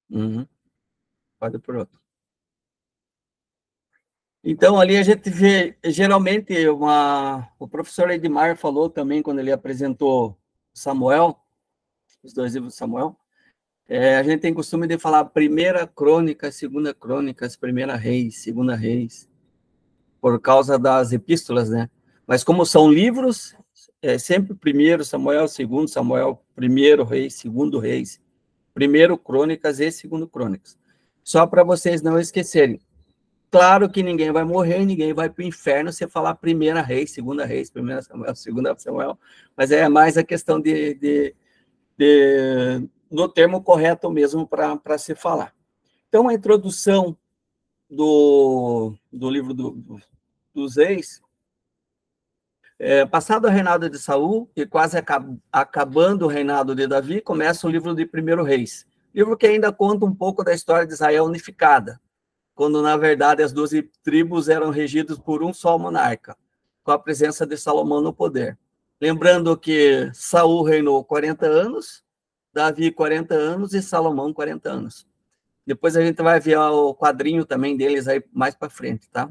Uhum. Pode por outro. Então, ali a gente vê, geralmente, o professor Edmar falou também, quando ele apresentou Samuel, os dois livros de Samuel, a gente tem costume de falar primeira crônica, segunda crônicas, primeira reis, segunda reis, por causa das epístolas, né? Mas como são livros, é sempre primeiro Samuel, segundo Samuel, primeiro reis, segundo reis, primeiro crônicas e segundo crônicas. Só para vocês não esquecerem. Claro que ninguém vai morrer, ninguém vai para o inferno se falar primeira reis, segunda reis, primeira Samuel, segunda Samuel, mas é mais a questão no termo correto mesmo para se falar. Então, a introdução do livro dos reis, passado o reinado de Saul e quase acabando o reinado de Davi, começa o livro de 1 Reis, livro que ainda conta um pouco da história de Israel unificada, quando, na verdade, as 12 tribos eram regidas por um só monarca, com a presença de Salomão no poder. Lembrando que Saul reinou 40 anos, Davi 40 anos e Salomão 40 anos. Depois a gente vai ver o quadrinho também deles aí mais para frente, tá?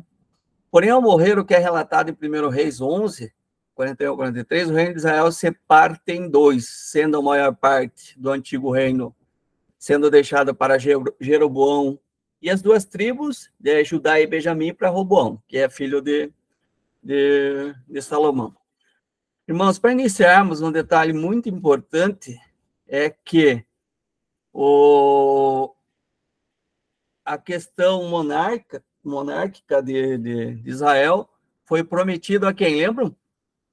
Porém, ao morrer, o que é relatado em 1 Reis 11, 41 a 43, o reino de Israel se parte em dois, sendo a maior parte do antigo reino sendo deixada para Jeroboão e as duas tribos, Judá e Benjamim, para Roboão, que é filho de Salomão. Irmãos, para iniciarmos, um detalhe muito importante é que a questão monárquica de Israel foi prometido a quem? Lembram?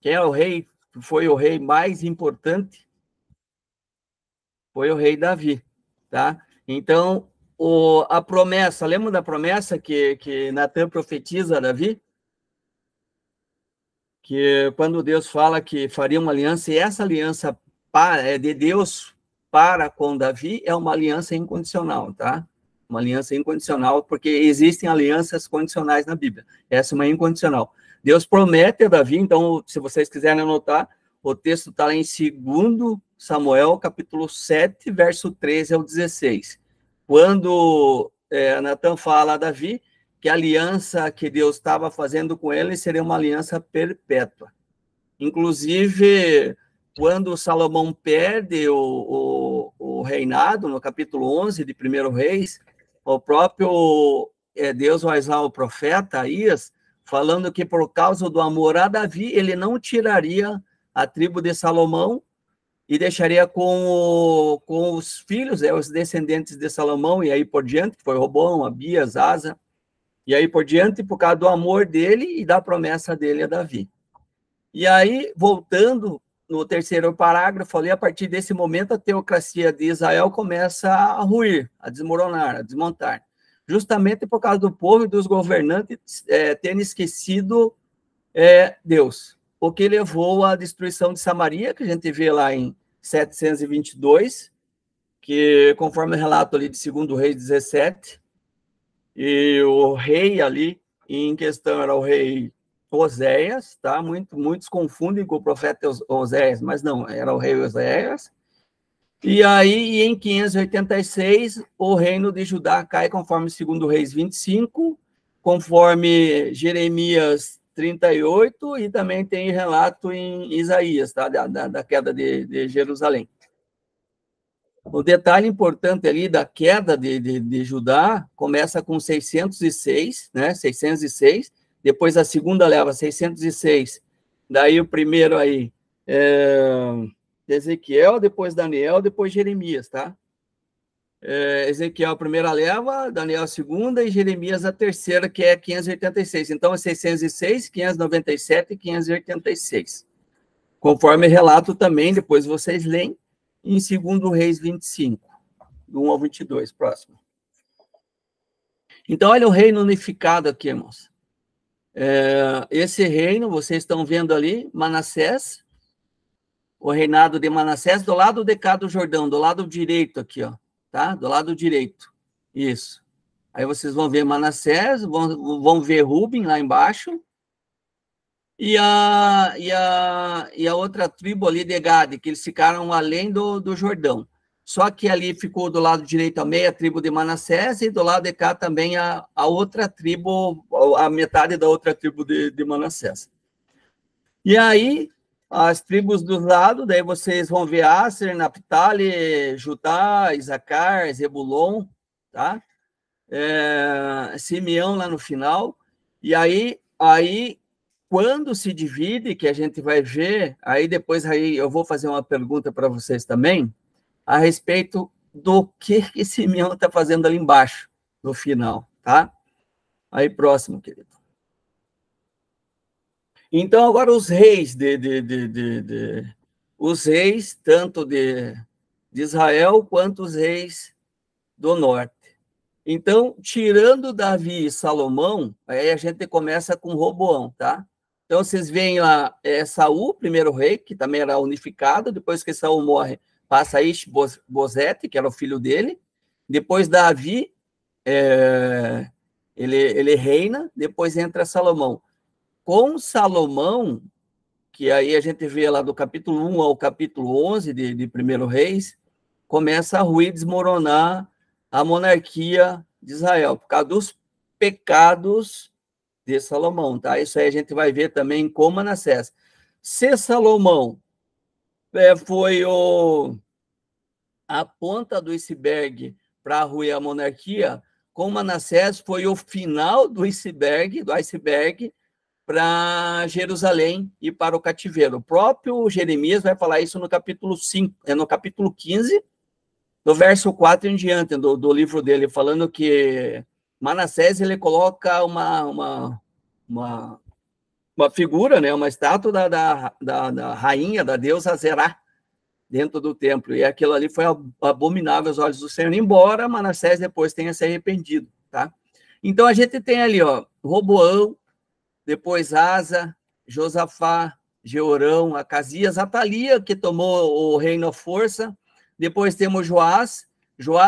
Quem é o rei? Foi o rei mais importante? Foi o rei Davi, tá? Então, a promessa, lembra da promessa que Natan profetiza a Davi? Que quando Deus fala que faria uma aliança, e essa aliança de Deus para com Davi é uma aliança incondicional, tá? Uma aliança incondicional, porque existem alianças condicionais na Bíblia. Essa é uma incondicional. Deus promete a Davi, então, se vocês quiserem anotar, o texto está lá em 2 Samuel, capítulo 7, verso 13 ao 16. Quando Natan fala a Davi que a aliança que Deus estava fazendo com ele seria uma aliança perpétua. Inclusive, quando Salomão perde o reinado, no capítulo 11 de 1 Reis, o próprio Deus vai usar o profeta Aías, falando que por causa do amor a Davi, ele não tiraria a tribo de Salomão e deixaria com os filhos, os descendentes de Salomão, e aí por diante, que foi Roboão, Abias, Asa, e aí por diante, por causa do amor dele e da promessa dele a Davi. E aí, voltando no terceiro parágrafo, ali, a partir desse momento, a teocracia de Israel começa a ruir, a desmoronar, a desmontar. Justamente por causa do povo e dos governantes terem esquecido Deus. O que levou à destruição de Samaria, que a gente vê lá em 722, que conforme o relato ali de 2 Reis 17, e o rei ali em questão era o rei Oséias, tá? Muitos confundem com o profeta Oséias, mas não, era o rei Oséias. E aí, em 586, o reino de Judá cai conforme 2 Reis 25, conforme Jeremias 38, e também tem relato em Isaías, tá? Da queda de Jerusalém. O detalhe importante ali da queda de Judá começa com 606, né? 606, depois a segunda leva 606, daí o primeiro aí Ezequiel, depois Daniel, depois Jeremias, tá? Ezequiel a primeira leva, Daniel a segunda e Jeremias a terceira, que é 586. Então é 606, 597 e 586. Conforme relato também, depois vocês leem, em 2 Reis 25, do 1 ao 22, próximo. Então, olha o reino unificado aqui, irmãos. Esse reino, vocês estão vendo ali, Manassés, o reinado de Manassés, do lado de cá do Jordão, do lado direito aqui, ó, tá? Do lado direito. Isso. Aí vocês vão ver Manassés, vão ver Ruben lá embaixo, e a outra tribo ali de Gade, que eles ficaram além do Jordão. Só que ali ficou do lado direito a meia tribo de Manassés, e do lado de cá também a outra tribo, a metade da outra tribo de Manassés. E aí, as tribos do lado, daí vocês vão ver Aser, Naphtali, Judá, Isacar, Zebulon, tá? Simeão lá no final. E aí, quando se divide, que a gente vai ver, aí depois eu vou fazer uma pergunta para vocês também, a respeito do que Simeão está fazendo ali embaixo, no final, tá? Aí, próximo, querido. Então, agora os reis os reis, tanto de Israel, quanto os reis do norte. Então, tirando Davi e Salomão, aí a gente começa com Roboão, tá? Então, vocês veem lá, Saul, primeiro rei, que também era unificado, depois que Saul morre, passa Ish-Bosete, que era o filho dele, depois Davi, ele reina, depois entra Salomão. Com Salomão, que aí a gente vê lá do capítulo 1 ao capítulo 11 de 1 Reis, começa a ruir, desmoronar a monarquia de Israel, por causa dos pecados de Salomão, tá? Isso aí a gente vai ver também com Manassés. Se Salomão foi a ponta do iceberg para ruir a monarquia, com Manassés foi o final do iceberg para Jerusalém e para o cativeiro. O próprio Jeremias vai falar isso no capítulo 5, no capítulo 15, do verso 4 em diante do livro dele, falando que Manassés ele coloca uma figura, né, uma estátua da rainha, da deusa Zerá, dentro do templo, e aquilo ali foi abominável aos olhos do Senhor, embora Manassés depois tenha se arrependido, tá? Então a gente tem ali, Roboão, depois Asa, Josafá, Jeorão, Acasias, Atalia, que tomou o reino à força. Depois temos Joás.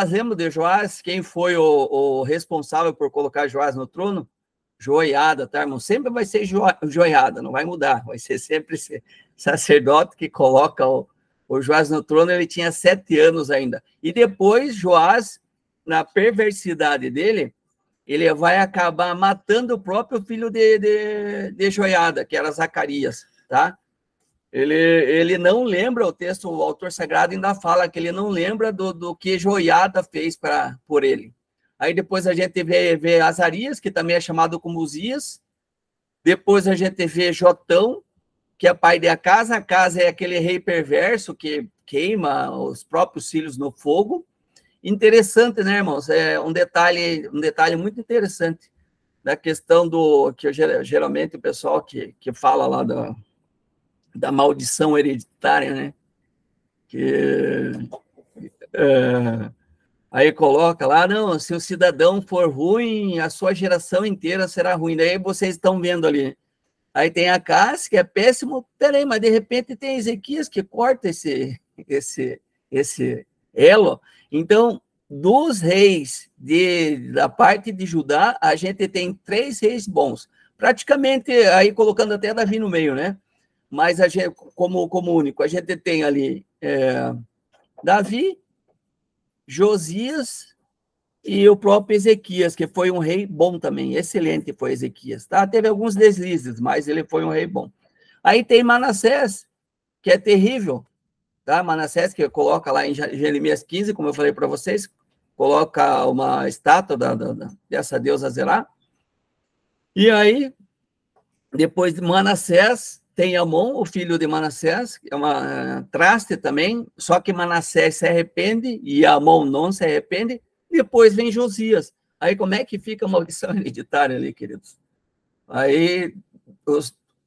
Lembra de Joás? Quem foi o responsável por colocar Joás no trono? Joiada, tá, irmão? Sempre vai ser Joiada, não vai mudar. Vai ser sempre sacerdote que coloca o Joás no trono. Ele tinha 7 anos ainda. E depois, Joás, na perversidade dele, ele vai acabar matando o próprio filho de Joiada, que era Zacarias, tá? Ele não lembra, o autor sagrado ainda fala que ele não lembra do que Joiada fez por ele. Aí depois a gente vê Azarias, que também é chamado como Uzias. Depois a gente vê Jotão, que é pai de Acasa. Acasa é aquele rei perverso que queima os próprios filhos no fogo. Interessante, né, irmãos? É um detalhe muito interessante da questão que geralmente o pessoal que fala lá da maldição hereditária, né? Aí coloca lá, não, se o cidadão for ruim, a sua geração inteira será ruim. Daí vocês estão vendo ali. Aí tem Acás, que é péssimo, peraí, mas de repente tem Ezequias que corta esse elo. Então, dos reis da parte de Judá, a gente tem 3 reis bons. Praticamente, aí colocando até Davi no meio, né? Mas a gente, como único, a gente tem ali Davi, Josias e o próprio Ezequias, que foi um rei bom também, excelente foi Ezequias, tá? Teve alguns deslizes, mas ele foi um rei bom. Aí tem Manassés, que é terrível, tá? Manassés, que coloca lá em Jeremias 15, como eu falei para vocês, coloca uma estátua dessa deusa Zerá. E aí, depois de Manassés, tem Amon, o filho de Manassés, que é uma traste também, só que Manassés se arrepende e Amon não se arrepende. Depois vem Josias. Aí como é que fica a maldição hereditária ali, queridos? Aí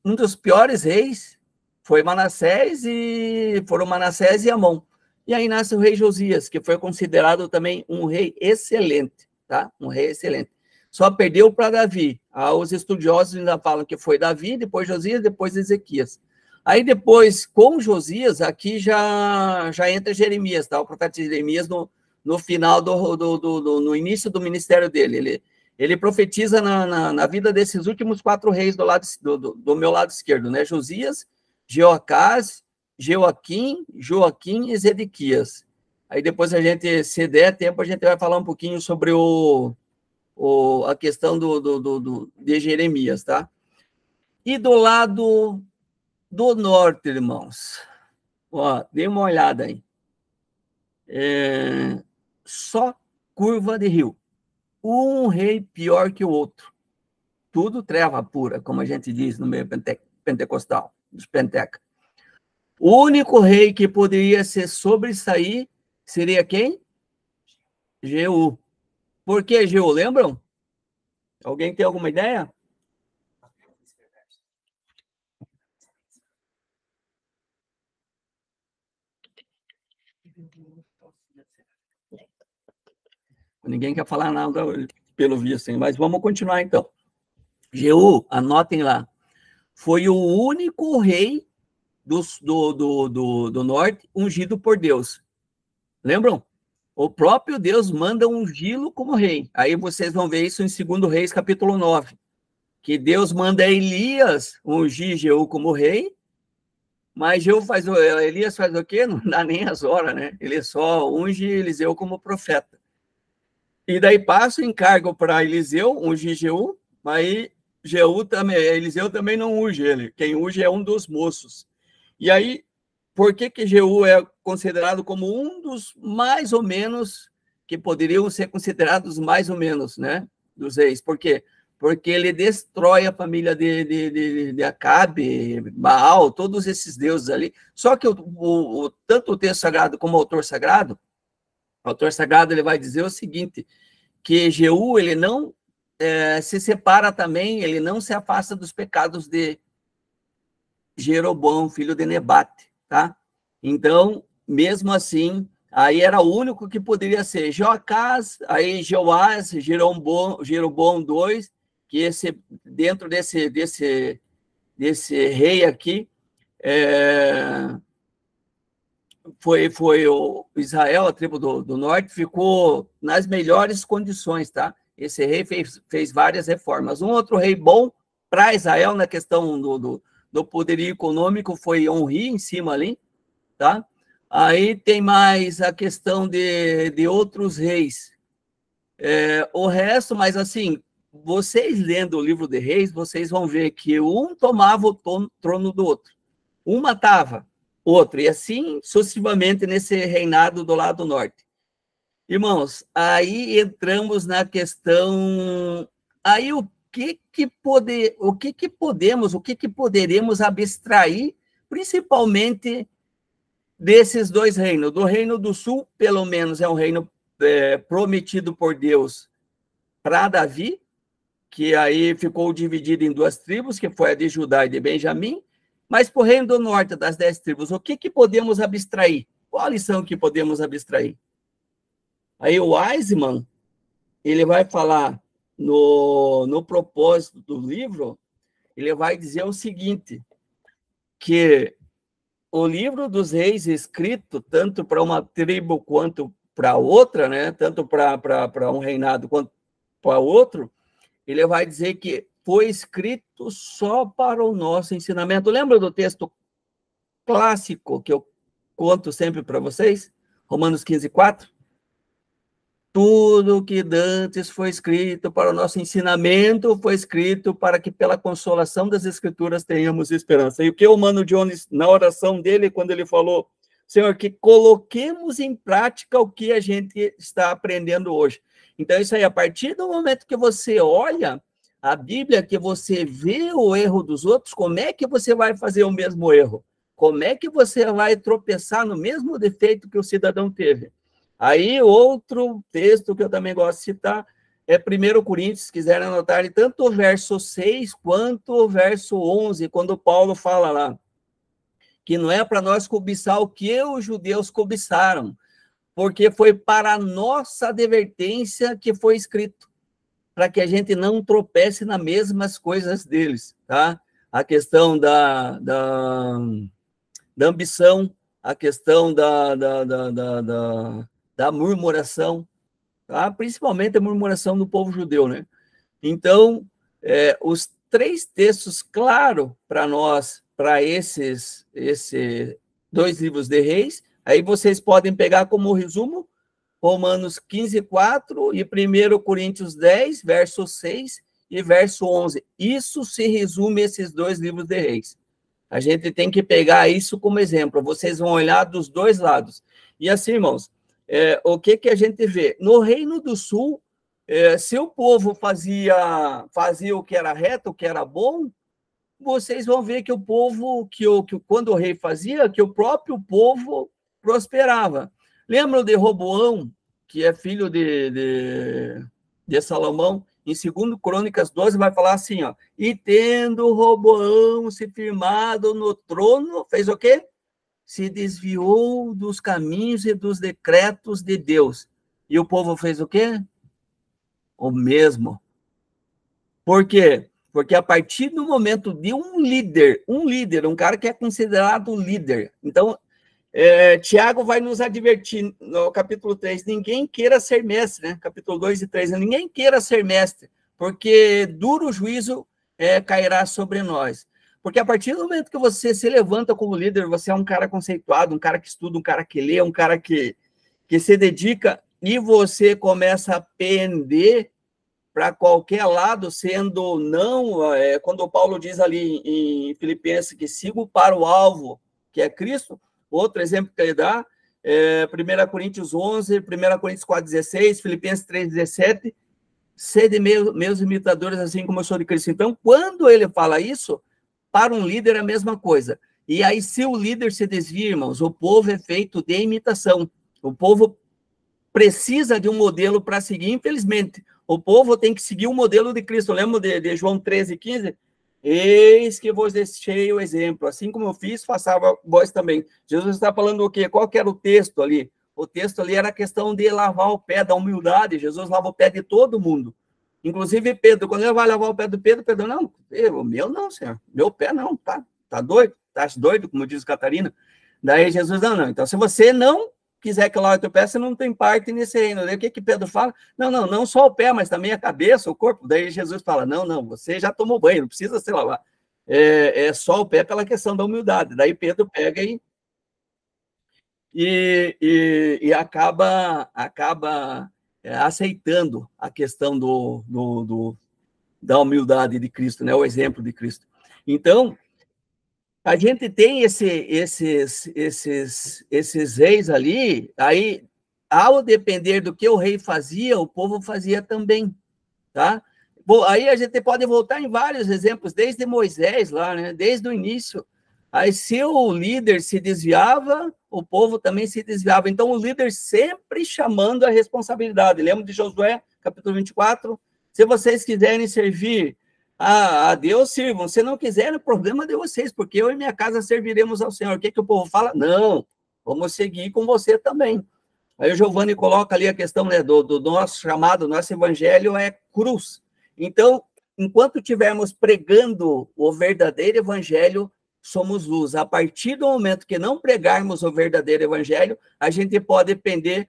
um dos piores reis foi Manassés, e foram Manassés e Amon. E aí nasce o rei Josias, que foi considerado também um rei excelente, tá? Um rei excelente. Só perdeu para Davi. Os estudiosos ainda falam que foi Davi, depois Josias, depois Ezequias. Aí depois, com Josias, aqui já entra Jeremias, tá? O profeta Jeremias no no final no início do ministério dele. Ele profetiza na vida desses últimos 4 reis do meu lado esquerdo, né? Josias, Jeoacás, Joaquim e Zedequias. Aí depois se der tempo, a gente vai falar um pouquinho sobre a questão de Jeremias, tá? E do lado do norte, irmãos, ó, dê uma olhada aí. Só curva de rio. Um rei pior que o outro. Tudo treva pura, como a gente diz no meio pentecostal, dos penteca. O único rei que poderia se sobressair seria quem? Jeú. Por que Jeú? Lembram? Alguém tem alguma ideia? Ninguém quer falar nada pelo visto, hein? Mas vamos continuar então. Jeú, anotem lá, foi o único rei do norte ungido por Deus. Lembram? O próprio Deus manda ungí-lo como rei. Aí vocês vão ver isso em 2 Reis, capítulo 9. Que Deus manda Elias ungir Jeú como rei, mas Elias faz o quê? Não dá nem as horas, né? Ele só unge Eliseu como profeta. E daí passa o encargo para Eliseu ungir Jeú, mas Eliseu também não unge ele. Quem unge é um dos moços. E aí, por que Jeú é considerado como um dos mais ou menos, que poderiam ser considerados mais ou menos, né, dos reis? Por quê? Porque ele destrói a família de Acabe, Baal, todos esses deuses ali. Só que tanto o texto sagrado como o autor sagrado ele vai dizer o seguinte, que Jeú, ele não se separa também, ele não se afasta dos pecados de Jeroboão, filho de Nebate, tá? Então, mesmo assim, aí era o único que poderia ser Joacás, aí Joás, Jeroboão II, que dentro desse rei aqui, foi o Israel, a tribo do norte, ficou nas melhores condições, tá? Esse rei fez várias reformas. Um outro rei bom para Israel na questão do poderio econômico foi Onri, em cima ali, tá? Aí tem mais a questão de outros reis. O resto, mas assim, vocês lendo o livro de reis, vocês vão ver que um tomava o trono do outro. Um matava outro, e assim sucessivamente nesse reinado do lado norte. Irmãos, aí entramos na questão... Aí o que poderemos abstrair, principalmente desses 2 reinos? Do reino do sul, pelo menos, é um reino prometido por Deus para Davi, que aí ficou dividido em 2 tribos, que foi a de Judá e de Benjamim. Mas para o reino do norte, das 10 tribos, o que podemos abstrair? Qual a lição que podemos abstrair? Aí o Wiseman, ele vai falar no propósito do livro, ele vai dizer o seguinte, que o livro dos reis, escrito tanto para uma tribo quanto para outra, né? Tanto para um reinado quanto para outro, ele vai dizer que foi escrito só para o nosso ensinamento. Lembra do texto clássico que eu conto sempre para vocês? Romanos 15:4? Tudo que dantes foi escrito para o nosso ensinamento, foi escrito para que pela consolação das Escrituras tenhamos esperança. E o que o Mano Jones, na oração dele, quando ele falou, Senhor, que coloquemos em prática o que a gente está aprendendo hoje. Então, isso aí, a partir do momento que você olha a Bíblia, que você vê o erro dos outros, como é que você vai fazer o mesmo erro? Como é que você vai tropeçar no mesmo defeito que o cidadão teve? Aí, outro texto que eu também gosto de citar é 1 Coríntios, se quiserem anotar, tanto o verso 6 quanto o verso 11, quando Paulo fala lá, que não é para nós cobiçar o que os judeus cobiçaram, porque foi para a nossa advertência que foi escrito, para que a gente não tropece nas mesmas coisas deles, tá? A questão da ambição, a questão da murmuração, tá? Principalmente a murmuração do povo judeu, né? Então, os 3 textos claros para nós, para esses 2 livros de Reis, aí vocês podem pegar como resumo Romanos 15:4 e 1 Coríntios 10, verso 6 e verso 11. Isso se resume esses 2 livros de Reis. A gente tem que pegar isso como exemplo. Vocês vão olhar dos 2 lados. E assim, irmãos, o que a gente vê? No Reino do Sul, se o povo fazia o que era reto, o que era bom, vocês vão ver que o povo, quando o rei fazia, que o próprio povo prosperava. Lembram de Roboão, que é filho de Salomão? Em 2 Crônicas 12 vai falar assim, ó, e tendo Roboão se firmado no trono, fez o quê? Se desviou dos caminhos e dos decretos de Deus. E o povo fez o quê? O mesmo. Por quê? Porque a partir do momento de um líder, um cara que é considerado líder, então, Tiago vai nos advertir no capítulo 3, ninguém queira ser mestre, né? Capítulo 2 e 3, ninguém queira ser mestre, porque duro juízo cairá sobre nós. Porque a partir do momento que você se levanta como líder, você é um cara conceituado, um cara que estuda, um cara que lê, um cara que se dedica, e você começa a pender para qualquer lado, sendo não, quando o Paulo diz ali em Filipenses que sigo para o alvo, que é Cristo, outro exemplo que ele dá, 1 Coríntios 11, 1 Coríntios 4:16, Filipenses 3:17, sede meus imitadores, assim como eu sou de Cristo. Então, quando ele fala isso, para um líder é a mesma coisa. E aí, se o líder se desvia, irmãos, o povo é feito de imitação. O povo precisa de um modelo para seguir, infelizmente. O povo tem que seguir o modelo de Cristo. Lembra de João 13:15? Eis que vos deixei o exemplo. Assim como eu fiz, façava vós também. Jesus está falando o quê? Qual que era o texto ali? O texto ali era a questão de lavar o pé, da humildade. Jesus lava o pé de todo mundo. Inclusive Pedro, quando ele vai lavar o pé do Pedro, não, o meu não, senhor. Meu pé não, tá doido? Tá doido, como diz Catarina? Daí Jesus, não. Então, se você não quiser que eu lave o teu pé, você não tem parte nesse reino. Daí o que Pedro fala? Não só o pé, mas também a cabeça, o corpo. Daí Jesus fala, não, você já tomou banho, não precisa se lavar. É só o pé pela questão da humildade. Daí Pedro pega e acaba aceitando a questão da humildade de Cristo, né? O exemplo de Cristo. Então, a gente tem esses reis ali, aí, ao depender do que o rei fazia, o povo fazia também, tá? Bom, aí a gente pode voltar em vários exemplos, desde Moisés lá, né? Desde o início. Aí, se o líder se desviava, o povo também se desviava. Então, o líder sempre chamando a responsabilidade. Lembra de Josué, capítulo 24? Se vocês quiserem servir a Deus, sirvam. Se não quiserem, o problema é de vocês, porque eu e minha casa serviremos ao Senhor. O que o povo fala? Não, vamos seguir com você também. Aí o Giovanni coloca ali a questão, né, do nosso chamado, nosso evangelho é cruz. Então, enquanto estivermos pregando o verdadeiro evangelho, somos luz. A partir do momento que não pregarmos o verdadeiro evangelho, a gente pode pender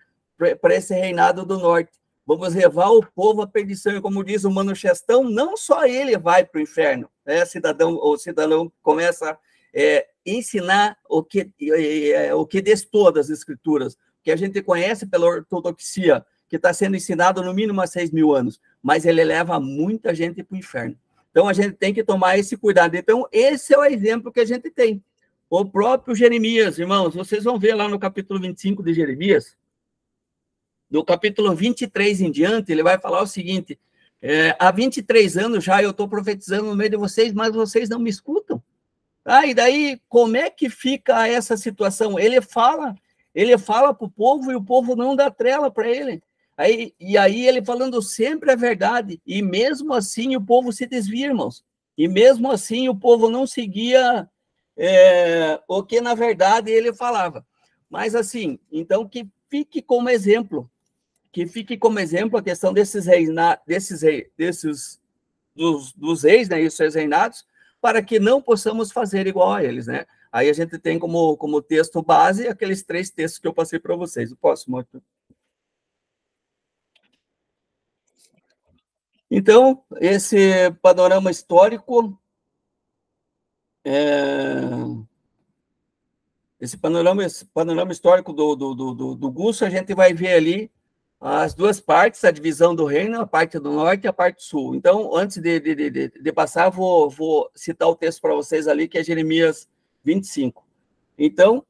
para esse reinado do norte. Vamos levar o povo à perdição. E como diz o Mano Chestão, não só ele vai para o inferno. Né? O cidadão começa a ensinar o que destoa das escrituras, que a gente conhece pela ortodoxia, que está sendo ensinado no mínimo há 6.000 anos, mas ele leva muita gente para o inferno. Então, a gente tem que tomar esse cuidado. Então, esse é o exemplo que a gente tem. O próprio Jeremias, irmãos, vocês vão ver lá no capítulo 25 de Jeremias, do capítulo 23 em diante, ele vai falar o seguinte, há 23 anos já eu estou profetizando no meio de vocês, mas vocês não me escutam. E daí, como é que fica essa situação? Ele fala para o povo e o povo não dá trela para ele. E aí ele falando sempre a verdade, e mesmo assim o povo se desvia, irmãos. E mesmo assim o povo não seguia o que na verdade ele falava. Mas assim, então que fique como exemplo a questão desses reis, dos reis, né, e seus reinados, para que não possamos fazer igual a eles, né? Aí a gente tem como texto base aqueles 3 textos que eu passei para vocês. Eu posso, Marco? Então, esse panorama histórico, esse panorama histórico do Gusso, a gente vai ver ali as duas partes, a divisão do reino, a parte do norte e a parte sul. Então, antes de passar, vou citar o texto para vocês ali, que é Jeremias 25. Então,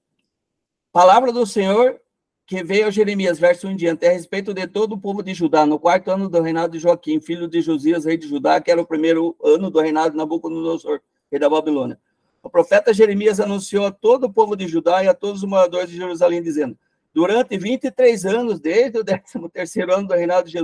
palavra do Senhor que veio a Jeremias, verso 1 em diante, a respeito de todo o povo de Judá, no 4º ano do reinado de Joaquim, filho de Josias, rei de Judá, que era o 1º ano do reinado de Nabucodonosor, rei da Babilônia. O profeta Jeremias anunciou a todo o povo de Judá e a todos os moradores de Jerusalém, dizendo: durante 23 anos, desde o 13º ano do reinado de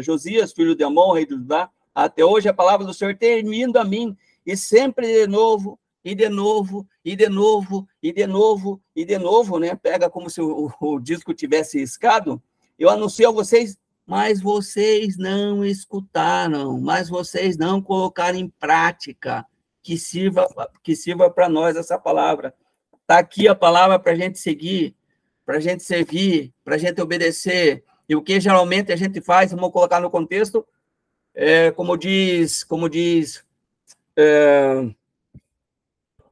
Josias, filho de Amon, rei de Judá, até hoje, a palavra do Senhor tem vindo a mim, e sempre de novo, e de novo, e de novo, e de novo, e de novo, né? Pega como se o disco tivesse riscado. Eu anuncio a vocês, mas vocês não escutaram, mas vocês não colocaram em prática. Que sirva para nós essa palavra. Está aqui a palavra para a gente seguir, para a gente servir, para a gente obedecer. E o que geralmente a gente faz, vamos colocar no contexto, como diz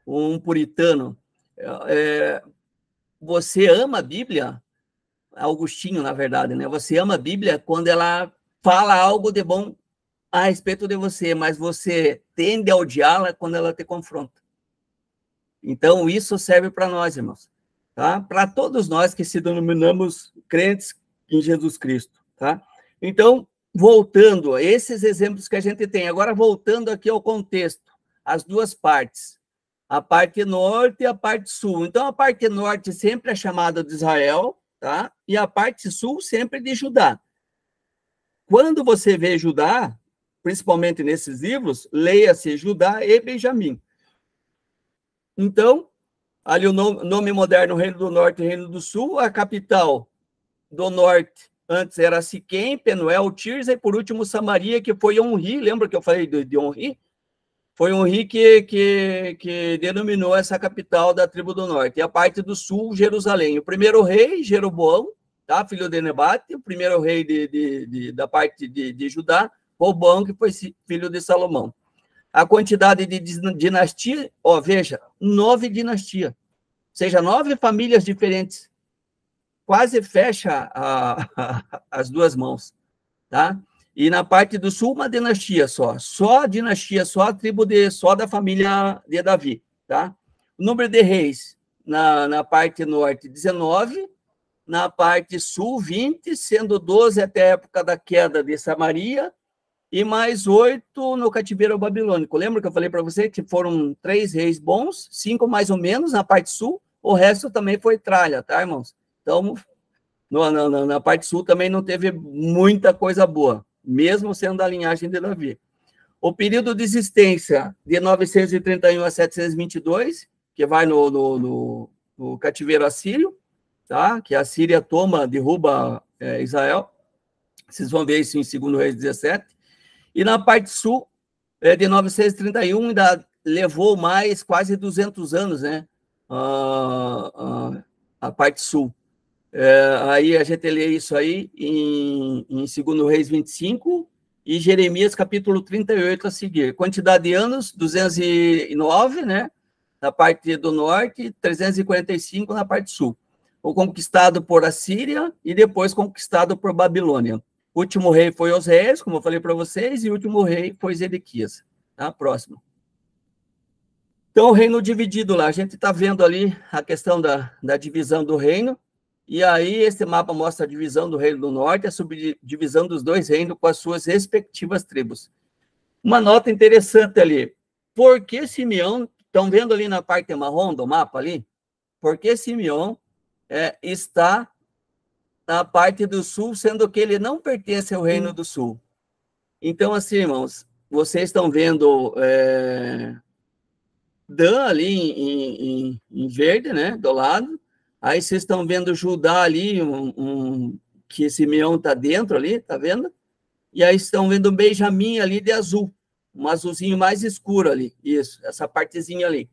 um puritano, você ama a Bíblia, Augustinho, na verdade, né? Você ama a Bíblia quando ela fala algo de bom a respeito de você, mas você tende a odiá-la quando ela te confronta. Então, isso serve para nós, irmãos, tá? Para todos nós que se denominamos crentes em Jesus Cristo, tá? Então, voltando a esses exemplos que a gente tem, agora voltando aqui ao contexto, as duas partes, a parte norte e a parte sul. Então, a parte norte sempre é chamada de Israel, tá? E a parte sul sempre de Judá. Quando você vê Judá, principalmente nesses livros, leia-se Judá e Benjamim. Então, ali o nome moderno, Reino do Norte e Reino do Sul, a capital do Norte antes era Siquém, Penuel, Tirza e, por último, Samaria, que foi Onri. Lembra que eu falei de Onri? Foi Onri que denominou essa capital da tribo do Norte. E a parte do Sul, Jerusalém. O primeiro rei, Jeroboão, tá? Filho de Nebate, o primeiro rei da parte de Judá, Roboão, que foi filho de Salomão. A quantidade de dinastia, veja, 9 dinastias, ou seja, 9 famílias diferentes. Quase fecha as duas mãos, tá? E na parte do sul, uma dinastia só a dinastia, só a tribo só da família de Davi, tá? O número de reis na parte norte, 19, na parte sul, 20, sendo 12 até a época da queda de Samaria, e mais 8 no cativeiro babilônico. Lembra que eu falei para você que foram 3 reis bons, 5 mais ou menos na parte sul, o resto também foi tralha, tá, irmãos? Então, na parte sul também não teve muita coisa boa, mesmo sendo da linhagem de Davi. O período de existência de 931 a 722, que vai no cativeiro assírio, tá? Que a Síria derruba Israel. Vocês vão ver isso em 2 Reis 17. E na parte sul, de 931, ainda levou mais quase 200 anos, né? A parte sul. Aí a gente lê isso aí em 2 Reis 25 e Jeremias capítulo 38 a seguir. Quantidade de anos, 209, né? Na parte do norte, 345 na parte sul. O conquistado por Assíria e depois conquistado por Babilônia. O último rei foi Osés, como eu falei para vocês, e o último rei foi Zedequias. Tá? Próximo. Então, o reino dividido lá. A gente está vendo ali a questão da divisão do reino. E aí, esse mapa mostra a divisão do Reino do Norte, a subdivisão dos 2 reinos com as suas respectivas tribos. Uma nota interessante ali. Por que Simeão, estão vendo ali na parte marrom do mapa ali? Por que Simeão está na parte do sul, sendo que ele não pertence ao Reino do Sul? Então, assim, irmãos, vocês estão vendo Dan ali em verde, né, do lado. Aí vocês estão vendo Judá ali, que Simeão está dentro ali, tá vendo? E aí estão vendo Benjamim ali de azul, um azulzinho mais escuro ali, isso, essa partezinha ali.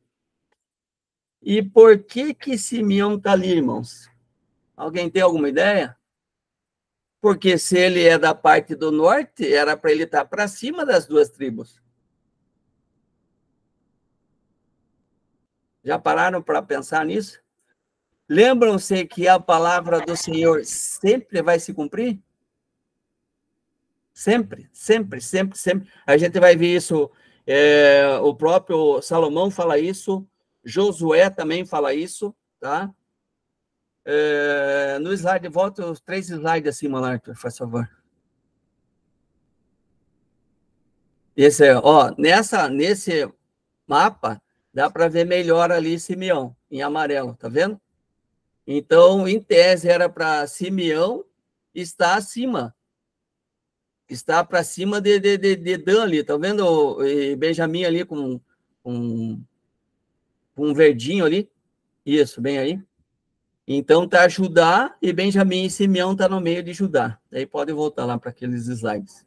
E por que Simeão está ali, irmãos? Alguém tem alguma ideia? porque se ele é da parte do norte, era para ele estar para cima das duas tribos. Já pararam para pensar nisso? Lembram-se que a palavra do Senhor sempre vai se cumprir? Sempre, sempre, sempre, sempre. A gente vai ver isso, o próprio Salomão fala isso, Josué também fala isso, tá? No slide, volta os 3 slides acima lá, Arthur, faz favor. Nesse mapa, dá para ver melhor ali Simeão, em amarelo, tá vendo? Então, em tese, era para Simeão estar acima. Está para cima de Dan ali, tá vendo? E Benjamim ali com um verdinho ali. Isso, bem aí. Então, tá Judá e Benjamim e Simeão tá no meio de Judá. Aí pode voltar lá para aqueles slides.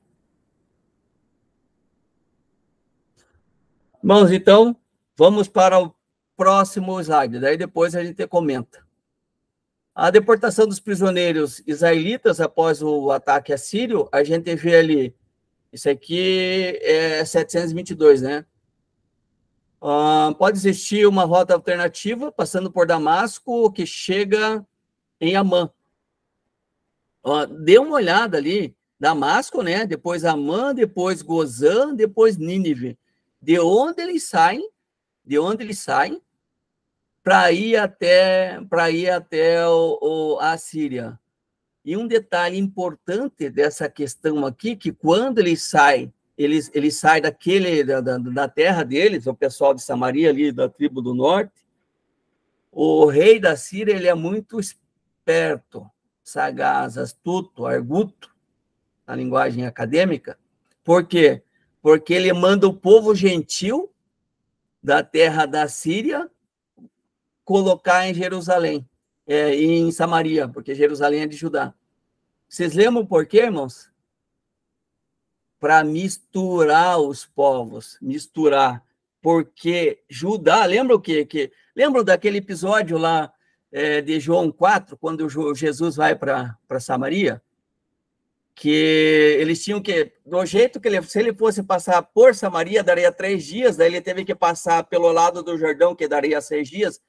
Irmãos, então, vamos para o próximo slide. Daí depois a gente comenta. A deportação dos prisioneiros israelitas após o ataque assírio, a gente vê ali, isso aqui é 722, né? Pode existir uma rota alternativa, passando por Damasco, que chega em Amã. Dê uma olhada ali, Damasco, né? Depois Amã, depois Gozã, depois Nínive. De onde eles saem para ir até a Síria. E um detalhe importante dessa questão aqui, que quando eles saem da terra deles, o pessoal de Samaria, ali da tribo do norte, o rei da Síria, ele é muito esperto, sagaz, astuto, arguto, na linguagem acadêmica. Por quê? Porque ele manda o povo gentil da terra da Síria colocar em Jerusalém, em Samaria, porque Jerusalém é de Judá. Vocês lembram por quê, irmãos? Para misturar os povos, misturar. Porque Judá, lembra o quê? Lembram daquele episódio lá de João 4, quando Jesus vai para Samaria? Que eles tinham que, do jeito que se ele fosse passar por Samaria, daria 3 dias, daí ele teve que passar pelo lado do Jordão, que daria 6 dias.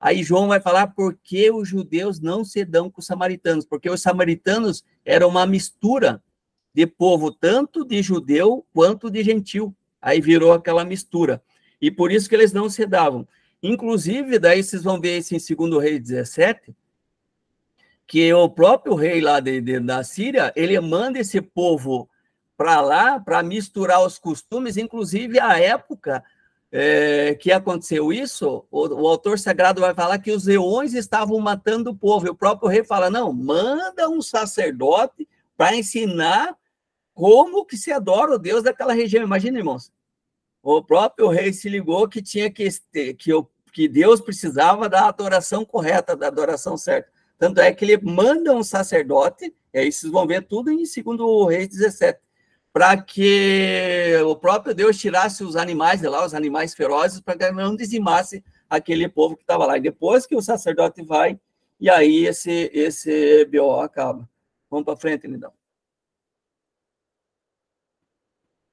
Aí João vai falar por que os judeus não se dão com os samaritanos, porque os samaritanos eram uma mistura de povo, tanto de judeu quanto de gentil. Aí virou aquela mistura. E por isso que eles não se davam. Inclusive, daí vocês vão ver isso em 2 Reis 17, que o próprio rei lá da Síria, ele manda esse povo para lá, para misturar os costumes, inclusive a época que aconteceu isso, o autor sagrado vai falar que os leões estavam matando o povo, e o próprio rei fala, não, manda um sacerdote para ensinar como que se adora o Deus daquela região. Imagina, irmãos, o próprio rei se ligou que tinha que Deus precisava da adoração correta, da adoração certa. Tanto é que ele manda um sacerdote, e aí vocês vão ver tudo em 2 Reis 17, para que o próprio Deus tirasse os animais de lá, os animais ferozes, para que não dizimasse aquele povo que estava lá. E depois que o sacerdote vai, e aí esse BO acaba. Vamos para frente, Lindão.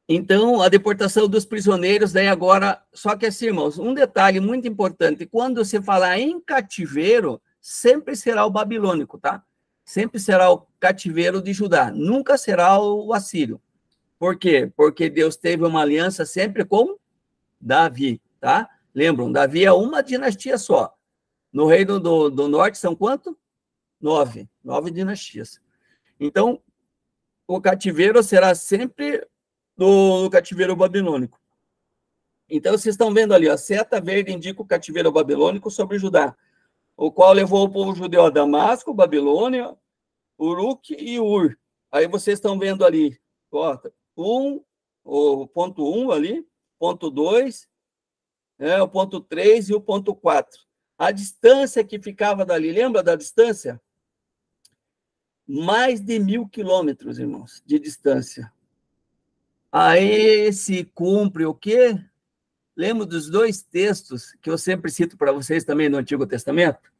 Então, a deportação dos prisioneiros, daí agora, só que assim, irmãos, um detalhe muito importante, quando você falar em cativeiro, sempre será o babilônico, tá? Sempre será o cativeiro de Judá, nunca será o assírio. Por quê? Porque Deus teve uma aliança sempre com Davi, tá? Lembram, Davi é uma dinastia só. No reino do norte são quanto? 9 dinastias. Então, o cativeiro será sempre do cativeiro babilônico. Então, vocês estão vendo ali, a seta verde indica o cativeiro babilônico sobre Judá, o qual levou o povo judeu a Damasco, Babilônia, Uruque e Ur. Aí vocês estão vendo ali, ó, o ponto 1 ali, ponto 2, o ponto 3 e o ponto 4. A distância que ficava dali, lembra da distância? Mais de 1.000 quilômetros, irmãos, de distância. Aí se cumpre o quê? Lembro dos 2 textos que eu sempre cito para vocês também no Antigo Testamento,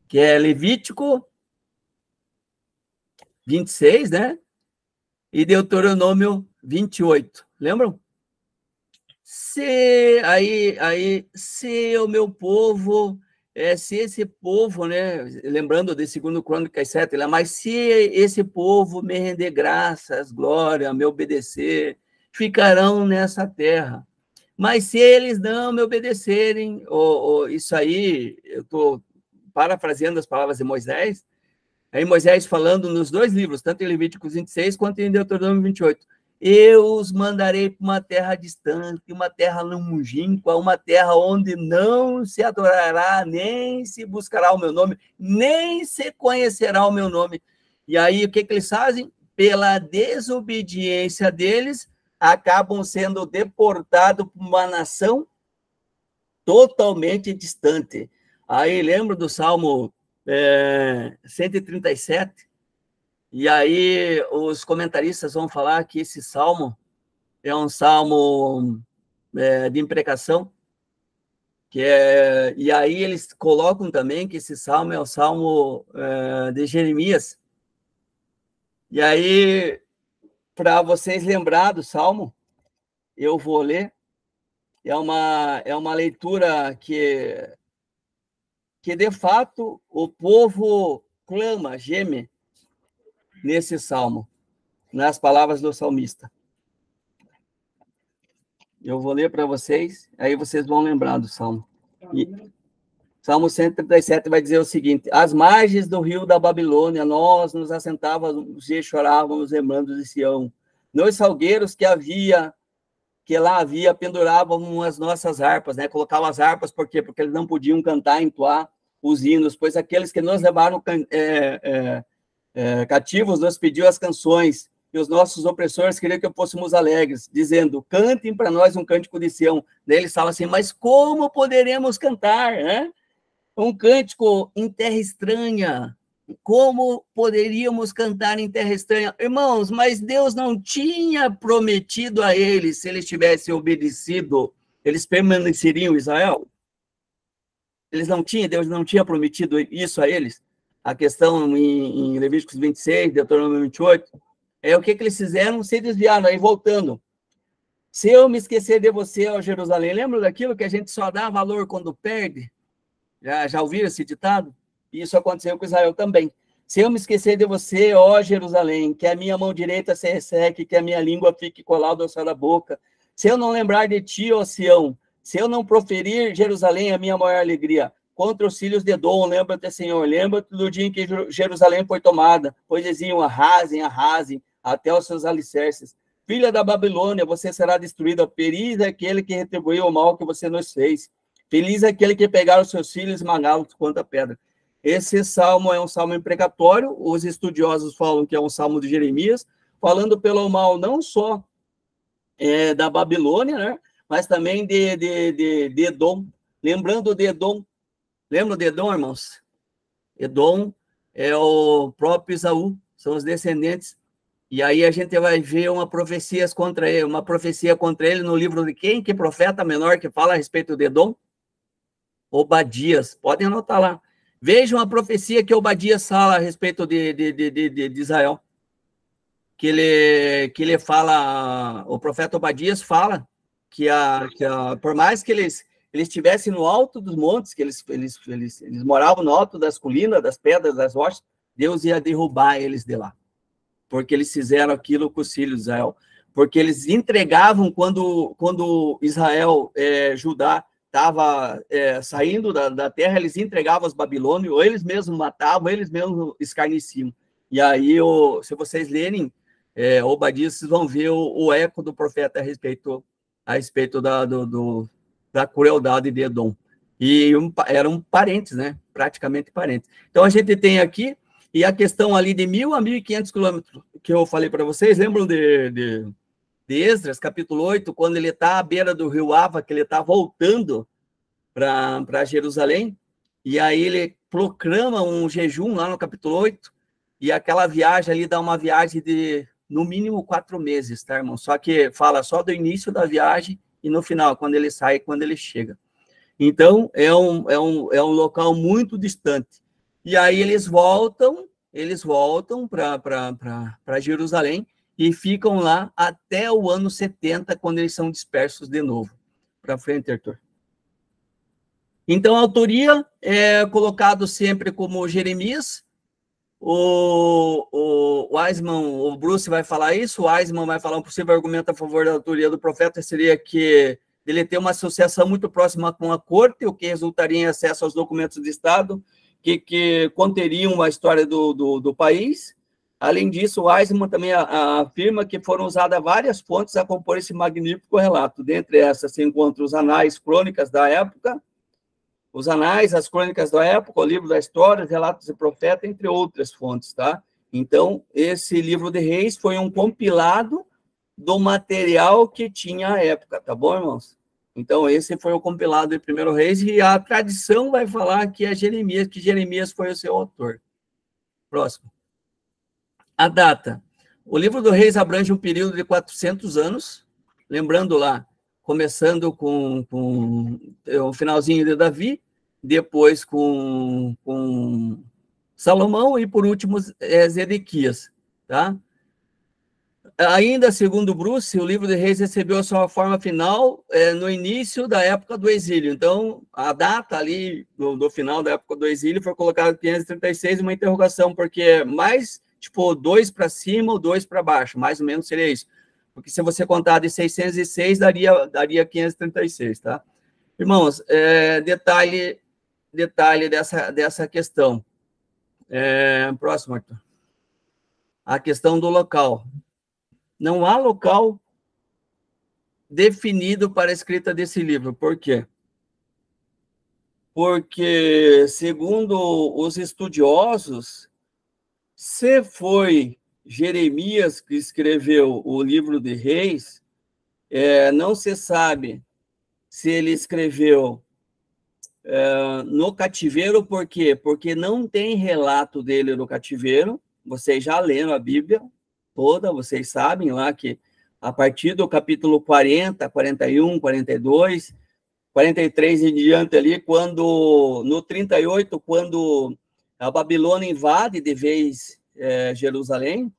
que é Levítico 26, né? E Deuteronômio 28. Lembram? Se o meu povo, se esse povo, né, lembrando de 2 Crônicas 7, mas se esse povo me render graças, glória, me obedecer, ficarão nessa terra. Mas se eles não me obedecerem, isso aí, eu estou parafraseando as palavras de Moisés, aí Moisés falando nos dois livros, tanto em Levíticos 26 quanto em Deuteronômio 28, eu os mandarei para uma terra distante, uma terra longínqua, uma terra onde não se adorará, nem se buscará o meu nome, nem se conhecerá o meu nome. E aí, o que eles fazem? Pela desobediência deles, acabam sendo deportados para uma nação totalmente distante. Aí, lembro do Salmo 137, e aí os comentaristas vão falar que esse salmo é um salmo de imprecação, e aí eles colocam também que esse salmo é o salmo de Jeremias. E aí, para vocês lembrar do salmo, eu vou ler. É uma leitura que de fato o povo clama, geme nesse salmo, nas palavras do salmista. Eu vou ler para vocês, aí vocês vão lembrar do salmo. Salmo 137 vai dizer o seguinte: às margens do rio da Babilônia, nós nos assentávamos e chorávamos, lembrando de Sião. Nos salgueiros que lá havia, penduravam as nossas harpas, né? Colocavam as harpas, por quê? Porque eles não podiam cantar, entoar os hinos, pois aqueles que nos levaram cativos nos pediu as canções, e os nossos opressores queriam que fôssemos alegres, dizendo, cantem para nós um cântico de Sião. Daí eles falam assim, mas como poderemos cantar, né? Um cântico em terra estranha. Como poderíamos cantar em terra estranha? Irmãos, mas Deus não tinha prometido a eles, se eles tivessem obedecido, eles permaneceriam em Israel? Deus não tinha prometido isso a eles? A questão em Levíticos 26, Deuteronômio 28, o que eles fizeram? Se desviaram, aí voltando. Se eu me esquecer de você, ó Jerusalém, lembra daquilo que a gente só dá valor quando perde? Já ouviram esse ditado? Isso aconteceu com Israel também. Se eu me esquecer de você, ó Jerusalém, que a minha mão direita se resseque, que a minha língua fique colada ao céu da boca. Se eu não lembrar de ti, ó Sião, se eu não proferir Jerusalém a minha maior alegria, contra os filhos de Edom, lembra-te, Senhor, lembra-te do dia em que Jerusalém foi tomada, pois diziam, arrasem, arrasem, até os seus alicerces. Filha da Babilônia, você será destruída, feliz é aquele que retribuiu o mal que você nos fez. Feliz é aquele que pegar os seus filhos e esmagá-los quanto a pedra. Esse salmo é um salmo imprecatório, os estudiosos falam que é um salmo de Jeremias, falando pelo mal não só da Babilônia, né, mas também de Edom. Lembrando de Edom, lembram de Edom, irmãos? Edom é o próprio Esaú, são os descendentes. E aí a gente vai ver uma profecia contra ele no livro de quem? Que profeta menor que fala a respeito de Edom? Obadias, podem anotar lá. Vejam a profecia que Obadias fala a respeito de Israel. Que ele fala, o profeta Obadias fala que por mais que eles estivessem no alto dos montes, que eles moravam no alto das colinas, das pedras, das rochas, Deus ia derrubar eles de lá. Porque eles fizeram aquilo com os filhos de Israel. Porque eles entregavam quando Israel, Judá, estava saindo da terra, eles entregavam os babilônios, ou eles mesmos matavam, eles mesmos escarneciam. E aí, se vocês lerem Obadias, vocês vão ver o eco do profeta a respeito da crueldade de Edom. E eram parentes, né? Praticamente parentes. Então, a gente tem aqui, e a questão ali de 1.000 a 1.500 quilômetros, que eu falei para vocês, lembram de Esdras, capítulo 8, quando ele está à beira do rio Ava, que ele está voltando para Jerusalém, e aí ele proclama um jejum lá no capítulo 8, e aquela viagem ali dá uma viagem de, no mínimo, 4 meses, tá, irmão? Só que fala só do início da viagem e no final, quando ele sai, quando ele chega. Então, é um local muito distante. E aí eles voltam, eles voltam para Jerusalém e ficam lá até o ano 70, quando eles são dispersos de novo. Para frente, Arthur. Então, a autoria é colocado sempre como Jeremias. O Wiseman, o Bruce vai falar isso, o Wiseman vai falar um possível argumento a favor da autoria do profeta seria que ele ter uma associação muito próxima com a corte, o que resultaria em acesso aos documentos de Estado, que conteriam a história do país. Além disso, o Wiseman também afirma que foram usadas várias fontes a compor esse magnífico relato. Dentre essas se encontram os anais, crônicas da época, os anais, as crônicas da época, o livro da história, relatos de profeta, entre outras fontes, tá? Então, esse livro de Reis foi um compilado do material que tinha à época, tá bom, irmãos? Então, esse foi o compilado de Primeiro Reis, e a tradição vai falar que é Jeremias, que Jeremias foi o seu autor. Próximo. A data. O livro do Reis abrange um período de 400 anos, lembrando lá, começando com o finalzinho de Davi, depois com Salomão e, por último, Zedequias, tá? Ainda, segundo Bruce, o livro de Reis recebeu a sua forma final no início da época do exílio. Então, a data ali do final da época do exílio foi colocada em 536, uma interrogação, porque é mais, tipo, 2 para cima ou 2 para baixo, mais ou menos seria isso. Porque se você contar de 606, daria 536, tá? Irmãos, detalhe dessa questão. Próximo, Arthur. A questão do local. Não há local definido para a escrita desse livro. Por quê? Porque, segundo os estudiosos, se foi Jeremias que escreveu o livro de Reis, não se sabe se ele escreveu no cativeiro. Por quê? Porque não tem relato dele no cativeiro. Vocês já leram a Bíblia toda, vocês sabem lá que a partir do capítulo 40, 41, 42, 43 em diante ali, no 38, quando a Babilônia invade de vez Jerusalém,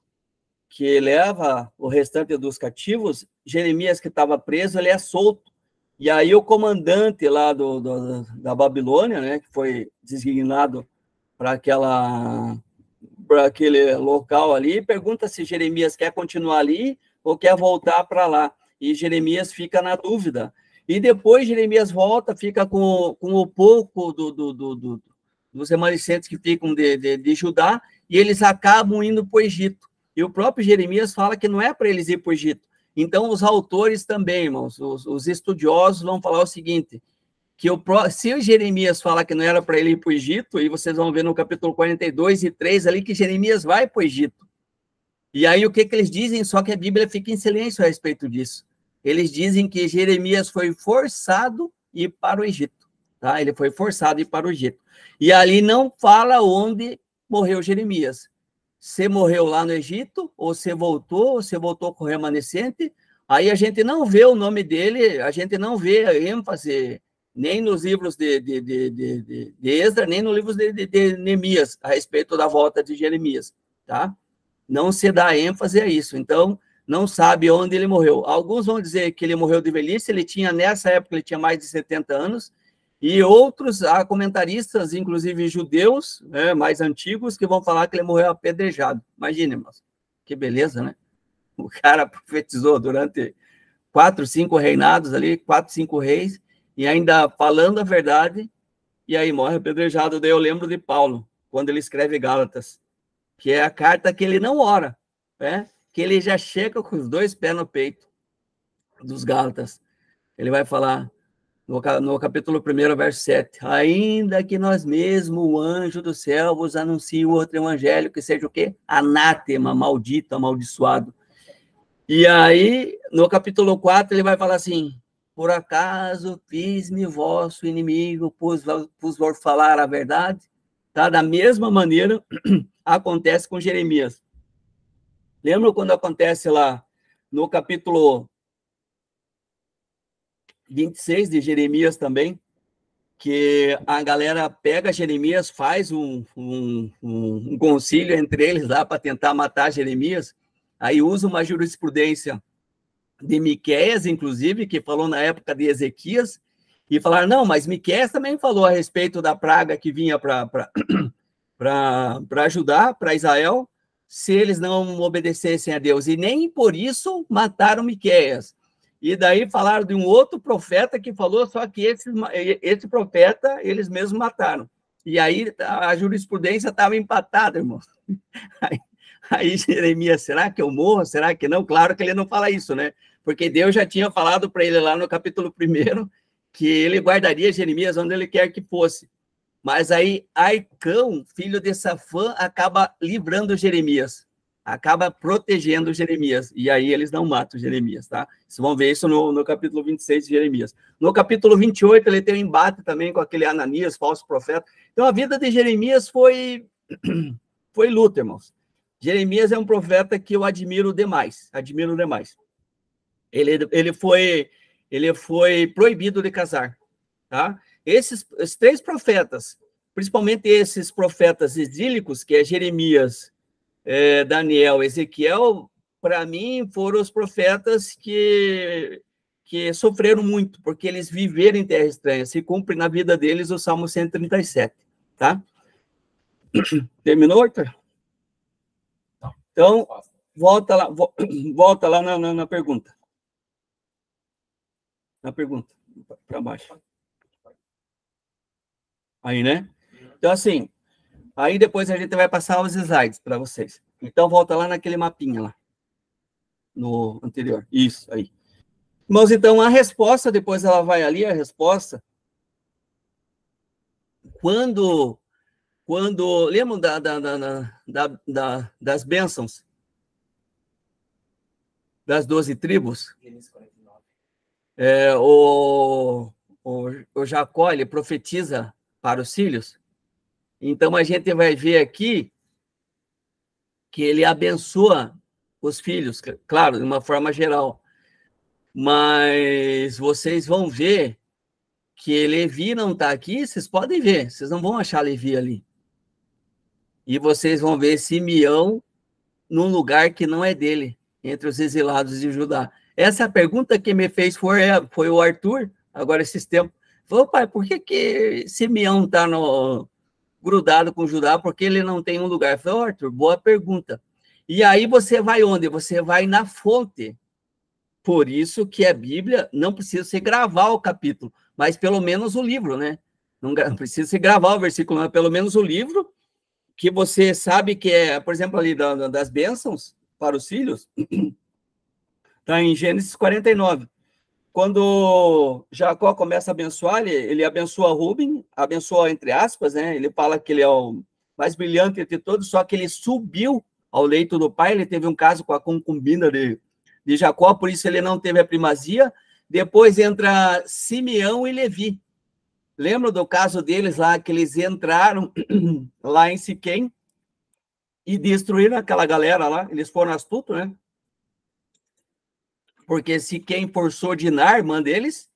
que leva o restante dos cativos, Jeremias, que estava preso, ele é solto. E aí o comandante lá da Babilônia, né, que foi designado para aquele local ali, pergunta se Jeremias quer continuar ali ou quer voltar para lá. E Jeremias fica na dúvida. E depois Jeremias volta, fica com o pouco dos remanescentes que ficam de Judá, e eles acabam indo para o Egito. E o próprio Jeremias fala que não é para eles ir para o Egito. Então, os autores também, irmãos, os estudiosos vão falar o seguinte, que se o Jeremias fala que não era para ele ir para o Egito, e vocês vão ver no capítulo 42 e 3 ali que Jeremias vai para o Egito. E aí o que eles dizem? Só que a Bíblia fica em silêncio a respeito disso. Eles dizem que Jeremias foi forçado a ir para o Egito. Tá? Ele foi forçado a ir para o Egito. E ali não fala onde morreu Jeremias. Se morreu lá no Egito, ou se voltou com o remanescente. Aí a gente não vê o nome dele, a gente não vê a ênfase nem nos livros de Esdras, nem nos livros de Neemias, a respeito da volta de Jeremias, tá? Não se dá ênfase a isso, então, não sabe onde ele morreu. Alguns vão dizer que ele morreu de velhice, nessa época, ele tinha mais de 70 anos, e outros, há comentaristas, inclusive judeus, né, mais antigos, que vão falar que ele morreu apedrejado. Imagine, irmãos, que beleza, né? O cara profetizou durante 4, 5 reinados ali, 4, 5 reis, e ainda falando a verdade, e aí morre apedrejado. Daí eu lembro de Paulo, quando ele escreve Gálatas, que é a carta que ele não ora, né? Que ele já chega com os 2 pés no peito dos Gálatas. Ele vai falar, no capítulo 1, verso 7, ainda que nós mesmos, o anjo do céu, vos anuncie outro evangelho, que seja o quê? Anátema, maldito, amaldiçoado. E aí, no capítulo 4, ele vai falar assim, por acaso fiz-me vosso inimigo, pus-vos falar a verdade? Tá? Da mesma maneira, acontece com Jeremias. Lembra quando acontece lá no capítulo 26 de Jeremias também? que a galera pega Jeremias, faz um concílio entre eles lá para tentar matar Jeremias, aí usa uma jurisprudência de Miqueias, inclusive, que falou na época de Ezequias, e falaram, não, mas Miqueias também falou a respeito da praga que vinha para Judá, para Israel, se eles não obedecessem a Deus, e nem por isso mataram Miqueias. E daí falaram de um outro profeta que falou, só que esse profeta eles mesmos mataram. E aí a jurisprudência estava empatada, irmão. Aí Jeremias, será que eu morro? Será que não? Claro que ele não fala isso, né? Porque Deus já tinha falado para ele lá no capítulo 1 que ele guardaria Jeremias onde ele quer que fosse. Mas aí Aicão, filho de Safã, acaba livrando Jeremias, acaba protegendo Jeremias, e aí eles não matam Jeremias, tá? Vocês vão ver isso no capítulo 26 de Jeremias. No capítulo 28, ele tem um embate também com aquele Ananias, falso profeta. Então, a vida de Jeremias foi luta, irmãos. Jeremias é um profeta que eu admiro demais. Ele foi proibido de casar, tá? Esses 3 profetas, principalmente esses profetas exílicos, que é Jeremias, Daniel, Ezequiel, para mim, foram os profetas que sofreram muito, porque eles viveram em terra estranha. Se cumpre na vida deles o Salmo 137, tá? Terminou, Arthur? Então, volta lá na pergunta. Na pergunta, para baixo. Aí, né? Então, assim, aí depois a gente vai passar os slides para vocês. Então, volta lá naquele mapinha lá, no anterior. Isso, aí. Irmãos, então, a resposta, depois ela vai ali, a resposta. Quando lembram das bênçãos? Das 12 tribos? O Jacó, ele profetiza para os filhos. Então, a gente vai ver aqui que ele abençoa os filhos, claro, de uma forma geral. Mas vocês vão ver que Levi não está aqui, vocês podem ver, vocês não vão achar Levi ali. E vocês vão ver Simeão num lugar que não é dele, entre os exilados de Judá. Essa pergunta que me fez foi o Arthur, agora esses tempos. Falou, pai, por que Simeão está grudado com Judá? Porque ele não tem um lugar. Eu falei, Arthur, boa pergunta. E aí você vai onde? Você vai na fonte. Por isso que a Bíblia não precisa se gravar o capítulo, mas pelo menos o livro, né? Não precisa se gravar o versículo, mas pelo menos o livro, que você sabe que é, por exemplo, ali das bênçãos para os filhos, está em Gênesis 49. Quando Jacó começa a abençoar, ele abençoa Rubem, abençoa entre aspas, né? Ele fala que ele é o mais brilhante entre todos, só que ele subiu ao leito do pai, ele teve um caso com a concubina de Jacó, por isso ele não teve a primazia. Depois entra Simeão e Levi. Lembra do caso deles lá, que eles entraram lá em Siquém e destruíram aquela galera lá? Eles foram astutos, né? Porque Siquém forçou Diná, irmã deles,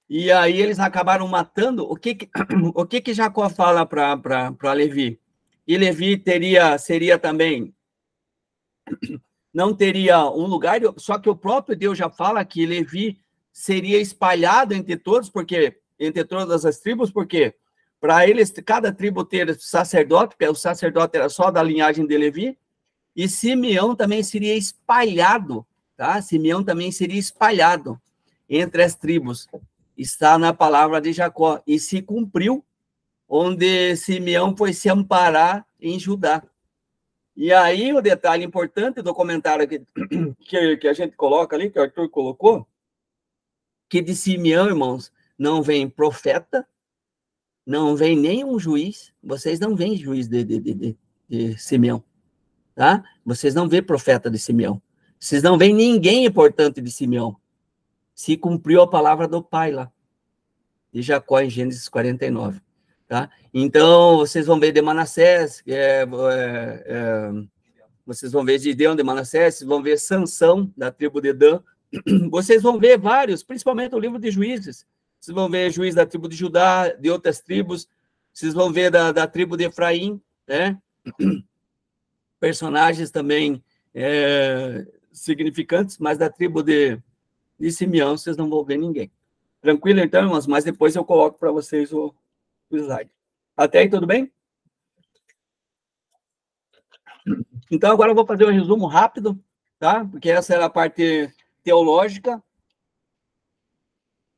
e aí eles acabaram matando. O que Jacó fala para Levi? E Levi seria também... não teria um lugar, só que o próprio Deus já fala que Levi seria espalhado entre todos, porque entre todas as tribos, porque para eles, cada tribo ter sacerdote, porque o sacerdote era só da linhagem de Levi, e Simeão também seria espalhado, tá? Simeão também seria espalhado entre as tribos. Está na palavra de Jacó, e se cumpriu, onde Simeão foi se amparar em Judá. E aí, o detalhe importante do comentário que a gente coloca ali, que o Arthur colocou, que de Simeão, irmãos, não vem profeta, não vem nenhum juiz, vocês não veem juiz de Simeão, tá? Vocês não veem profeta de Simeão, vocês não veem ninguém importante de Simeão. Se cumpriu a palavra do pai lá, de Jacó, em Gênesis 49. Tá? Então, vocês vão ver de Manassés, vocês vão ver Gideão de Manassés, vocês vão ver Sansão, da tribo de Dan, vocês vão ver vários, principalmente o livro de Juízes, vocês vão ver juiz da tribo de Judá, de outras tribos, vocês vão ver da tribo de Efraim, né? Personagens também significantes, mas da tribo de Simeão vocês não vão ver ninguém. Tranquilo, então, irmãos? Mas depois eu coloco para vocês o slide. Até aí, tudo bem? Então, agora eu vou fazer um resumo rápido, tá? Porque essa era a parte teológica.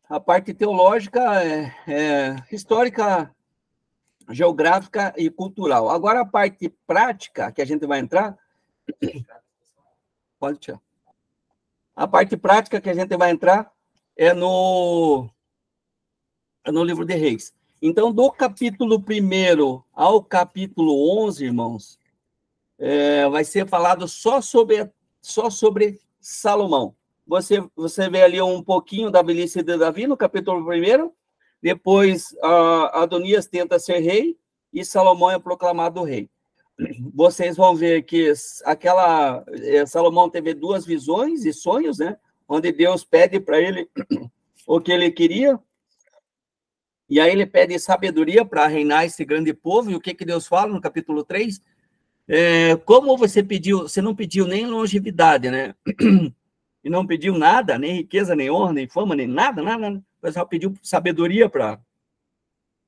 A parte teológica histórica, geográfica e cultural. Agora, a parte prática que a gente vai entrar... Pode tirar. A parte prática que a gente vai entrar é no livro de Reis. Então, do capítulo 1 ao capítulo 11, irmãos, vai ser falado só sobre Salomão. Você vê ali um pouquinho da velhice de Davi no capítulo 1, depois Adonias tenta ser rei e Salomão é proclamado rei. Vocês vão ver que Salomão teve 2 visões e sonhos, né? Onde Deus pede para ele o que ele queria, e aí ele pede sabedoria para reinar esse grande povo, e o que Deus fala no capítulo 3? Como você não pediu nem longevidade, né? E não pediu nada, nem riqueza, nem honra, nem fama, nem nada, mas só pediu sabedoria para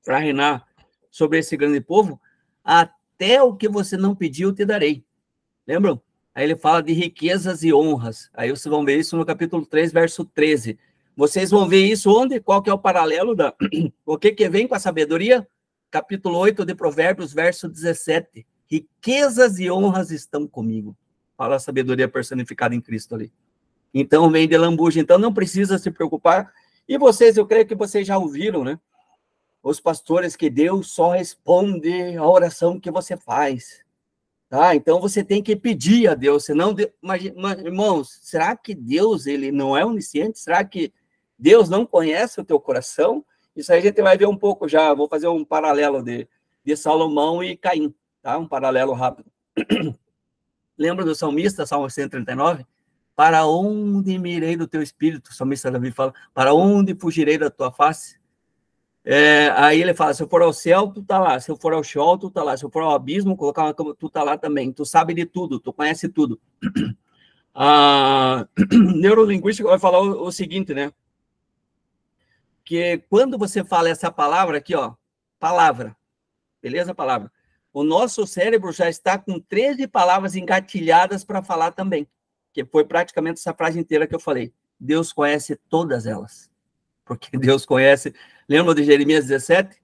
reinar sobre esse grande povo. Até o que você não pediu, te darei. Lembram? Aí ele fala de riquezas e honras. Aí vocês vão ver isso no capítulo 3, verso 13. Vocês vão ver isso onde? Qual que é o paralelo o que vem com a sabedoria? Capítulo 8 de Provérbios, verso 17. Riquezas e honras estão comigo. Fala a sabedoria personificada em Cristo ali. Então, vem de lambuja. Então, não precisa se preocupar. E vocês, eu creio que vocês já ouviram, né? Os pastores, que Deus só responde a oração que você faz. Tá? Então, você tem que pedir a Deus. Senão, mas, irmãos, será que Deus ele não é onisciente? Será que Deus não conhece o teu coração? Isso aí a gente vai ver um pouco já. Vou fazer um paralelo de Salomão e Caim. Tá? Um paralelo rápido. Lembra do salmista, Salmo 139? Para onde me irei do teu espírito? O salmista Davi fala, para onde fugirei da tua face? Aí ele fala, se eu for ao céu, tu tá lá. Se eu for ao Sheol, tu tá lá. Se eu for ao abismo, colocar uma cama, tu tá lá também. Tu sabe de tudo, tu conhece tudo. A neurolinguística vai falar o seguinte, né? Que quando você fala essa palavra aqui, ó, palavra, beleza? Palavra. O nosso cérebro já está com 13 palavras engatilhadas para falar também. Que foi praticamente essa frase inteira que eu falei. Deus conhece todas elas. Porque Deus conhece... Lembra de Jeremias 17?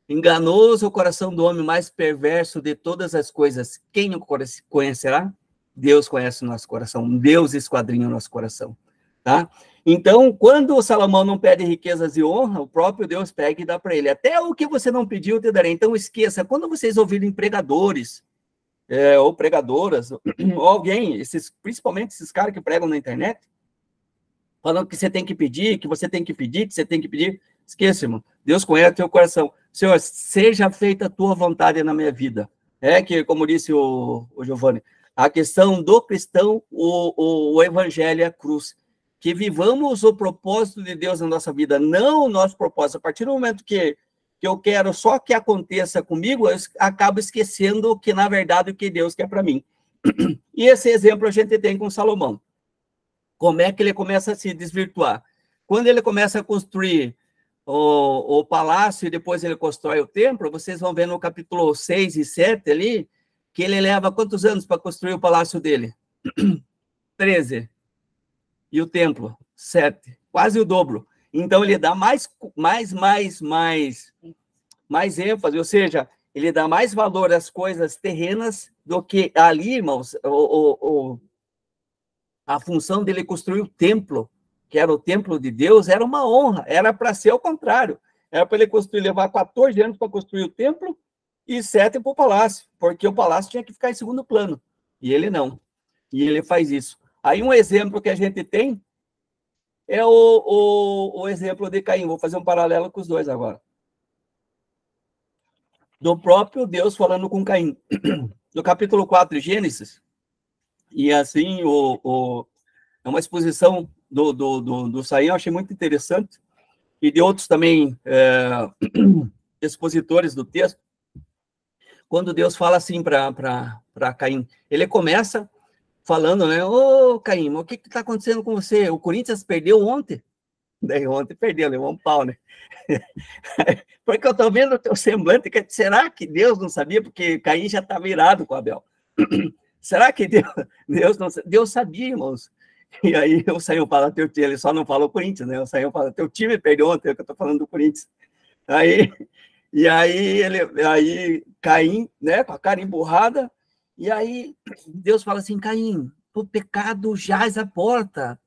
Enganoso o coração do homem mais perverso de todas as coisas. Quem o conhecerá? Deus conhece o nosso coração. Deus esquadrinha o nosso coração. Tá? Então, quando o Salomão não pede riquezas e honra, o próprio Deus pega e dá para ele. Até o que você não pediu, eu te darei. Então, esqueça. Quando vocês ouvirem pregadores... ou pregadoras, ou alguém, principalmente esses caras que pregam na internet, falando que você tem que pedir, que você tem que pedir, que você tem que pedir. Esqueça, irmão. Deus conhece o teu coração. Senhor, seja feita a tua vontade na minha vida. Que, como disse o Giovanni, a questão do cristão, o evangelho é a cruz. Que vivamos o propósito de Deus na nossa vida, não o nosso propósito. A partir do momento que eu quero só que aconteça comigo, eu acabo esquecendo que, na verdade, o que Deus quer para mim. E esse exemplo a gente tem com Salomão. Como é que ele começa a se desvirtuar? Quando ele começa a construir o palácio e depois ele constrói o templo, vocês vão ver no capítulo 6 e 7 ali, que ele leva quantos anos para construir o palácio dele? 13. E o templo? 7. Quase o dobro. Então, ele dá mais ênfase, ou seja, ele dá mais valor às coisas terrenas do que ali, irmãos, a função dele construir o templo, que era o templo de Deus, era uma honra, era para ser ao contrário. Era para ele levar 14 anos para construir o templo e 7 para o palácio, porque o palácio tinha que ficar em segundo plano, e ele não. E ele faz isso. Aí um exemplo que a gente tem é o exemplo de Caim. Vou fazer um paralelo com os dois agora. Do próprio Deus falando com Caim. No capítulo 4 de Gênesis, e assim, é uma exposição do Caim, eu achei muito interessante, e de outros também expositores do texto, quando Deus fala assim para Caim, ele começa falando, né? Ô, Caim, o que está acontecendo com você? O Corinthians perdeu ontem? Daí ontem perdeu, levou um pau, né? Porque eu estou vendo o teu semblante, será que Deus não sabia? Porque Caim já estava irado com Abel. Será que Deus não sabia? Deus sabia, irmãos. E aí o Senhor fala, ele só não falou Corinthians, né? O Senhor fala, teu time perdeu ontem, é que eu estou falando do Corinthians. Aí Caim, né, com a cara emburrada, e aí Deus fala assim, Caim, o pecado jaz à porta.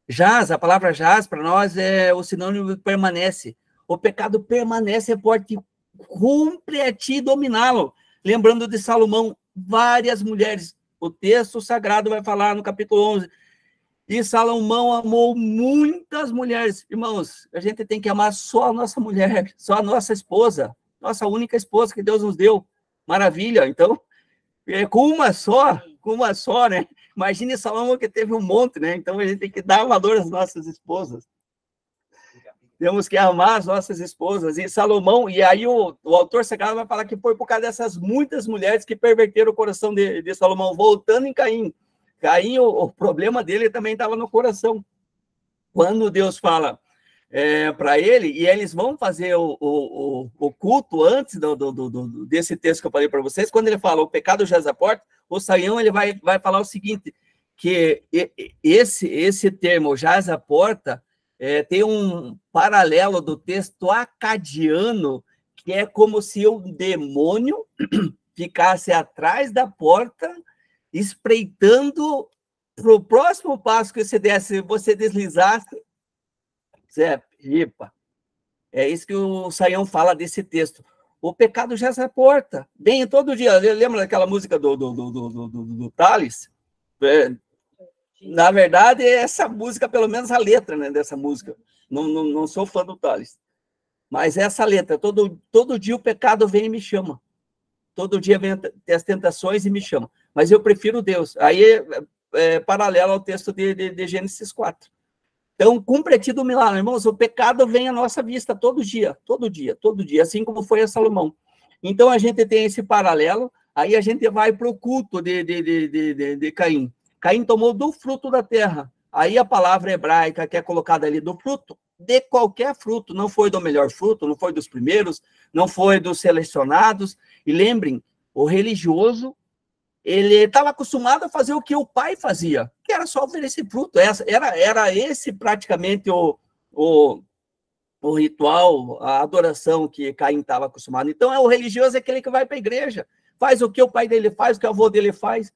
Jaz, a palavra jaz para nós é o sinônimo de permanece. O pecado permanece à porta e cumpre a ti dominá-lo. Lembrando de Salomão, várias mulheres. O texto sagrado vai falar no capítulo 11. E Salomão amou muitas mulheres. Irmãos, a gente tem que amar só a nossa mulher, só a nossa esposa, nossa única esposa que Deus nos deu. Maravilha. Então, com uma só, né? Imagine Salomão que teve um monte, né? Então, a gente tem que dar valor às nossas esposas. Temos que amar as nossas esposas. E Salomão, e aí o autor sagrado vai falar que foi por causa dessas muitas mulheres que perverteram o coração de Salomão, voltando em Caim. Caim, o problema dele também estava no coração. Quando Deus fala para ele, e eles vão fazer o culto antes desse texto que eu falei para vocês, quando ele fala o pecado jaz à porta, o Saião ele vai falar o seguinte, que esse termo jaz à porta tem um paralelo do texto acadiano, que é como se o demônio ficasse atrás da porta, espreitando para o próximo passo que você desse, você deslizasse, ripa. É isso que o Saião fala desse texto. O pecado já se porta. Bem, todo dia. Lembra daquela música do Thales? Na verdade, essa música, pelo menos a letra, né, dessa música. Não sou fã do Thales. Mas essa letra, todo dia o pecado vem e me chama. Todo dia vem as tentações e me chama. Mas eu prefiro Deus. Aí é paralelo ao texto de Gênesis 4. Então, cumpre a ti do milagre, irmãos, o pecado vem à nossa vista todo dia, assim como foi a Salomão. Então, a gente tem esse paralelo, aí a gente vai para o culto de Caim. Caim tomou do fruto da terra. Aí a palavra hebraica que é colocada ali do fruto, de qualquer fruto, não foi do melhor fruto, não foi dos primeiros, não foi dos selecionados. E lembrem, o religioso, ele estava acostumado a fazer o que o pai fazia, que era só oferecer fruto. Era esse praticamente o ritual, a adoração que Caim estava acostumado. Então, o religioso é aquele que vai para a igreja, faz o que o pai dele faz, o que o avô dele faz,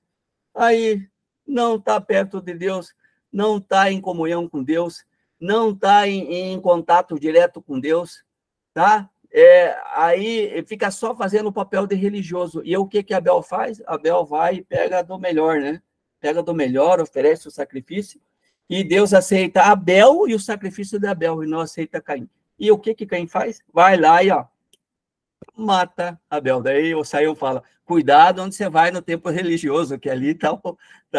aí não está perto de Deus, não está em comunhão com Deus, não está em contato direto com Deus, tá? Aí fica só fazendo o papel de religioso. E o que Abel faz? Abel vai e pega do melhor, né? Pega do melhor, oferece o sacrifício, e Deus aceita Abel e o sacrifício de Abel, e não aceita Caim. E o que Caim faz? Vai lá e mata Abel. Daí o Saião fala, cuidado onde você vai no templo religioso, que ali está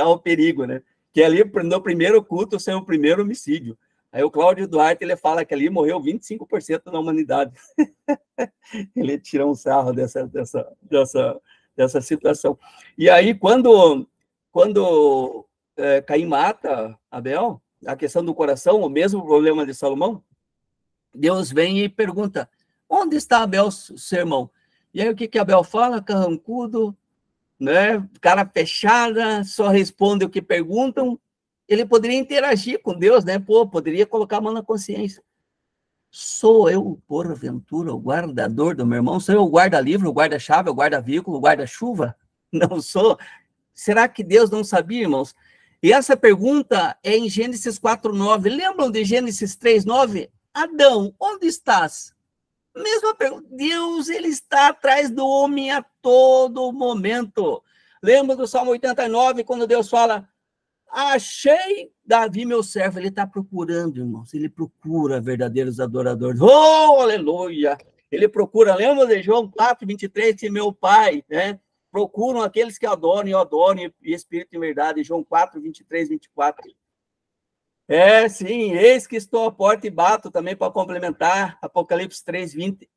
o perigo, né? Que ali, no primeiro culto, o seu primeiro homicídio. Aí o Cláudio Duarte, ele fala que ali morreu 25% da humanidade. Ele tira um sarro dessa situação. E aí, quando Caim mata Abel, a questão do coração, o mesmo problema de Salomão, Deus vem e pergunta, onde está Abel, seu irmão? E aí o que Abel fala? Carrancudo, né? Cara fechada, só responde o que perguntam. Ele poderia interagir com Deus, né? Poderia colocar a mão na consciência. Sou eu, porventura, o guardador do meu irmão? Sou eu o guarda-livro, o guarda-chave, o guarda-veículo, o guarda-chuva? Não sou. Será que Deus não sabia, irmãos? E essa pergunta é em Gênesis 4:9. Lembram de Gênesis 3:9? Adão, onde estás? Mesma pergunta. Deus, ele está atrás do homem a todo momento. Lembra do Salmo 89, quando Deus fala, achei Davi, meu servo. Ele está procurando, irmãos. Ele procura verdadeiros adoradores. Oh, aleluia! Ele procura, lembra de João 4:23, que meu pai, né? Procuram aqueles que adoram, e adoram, e espírito e verdade. João 4:23, 24. Sim, eis que estou à porta e bato, também para complementar, Apocalipse 3:20.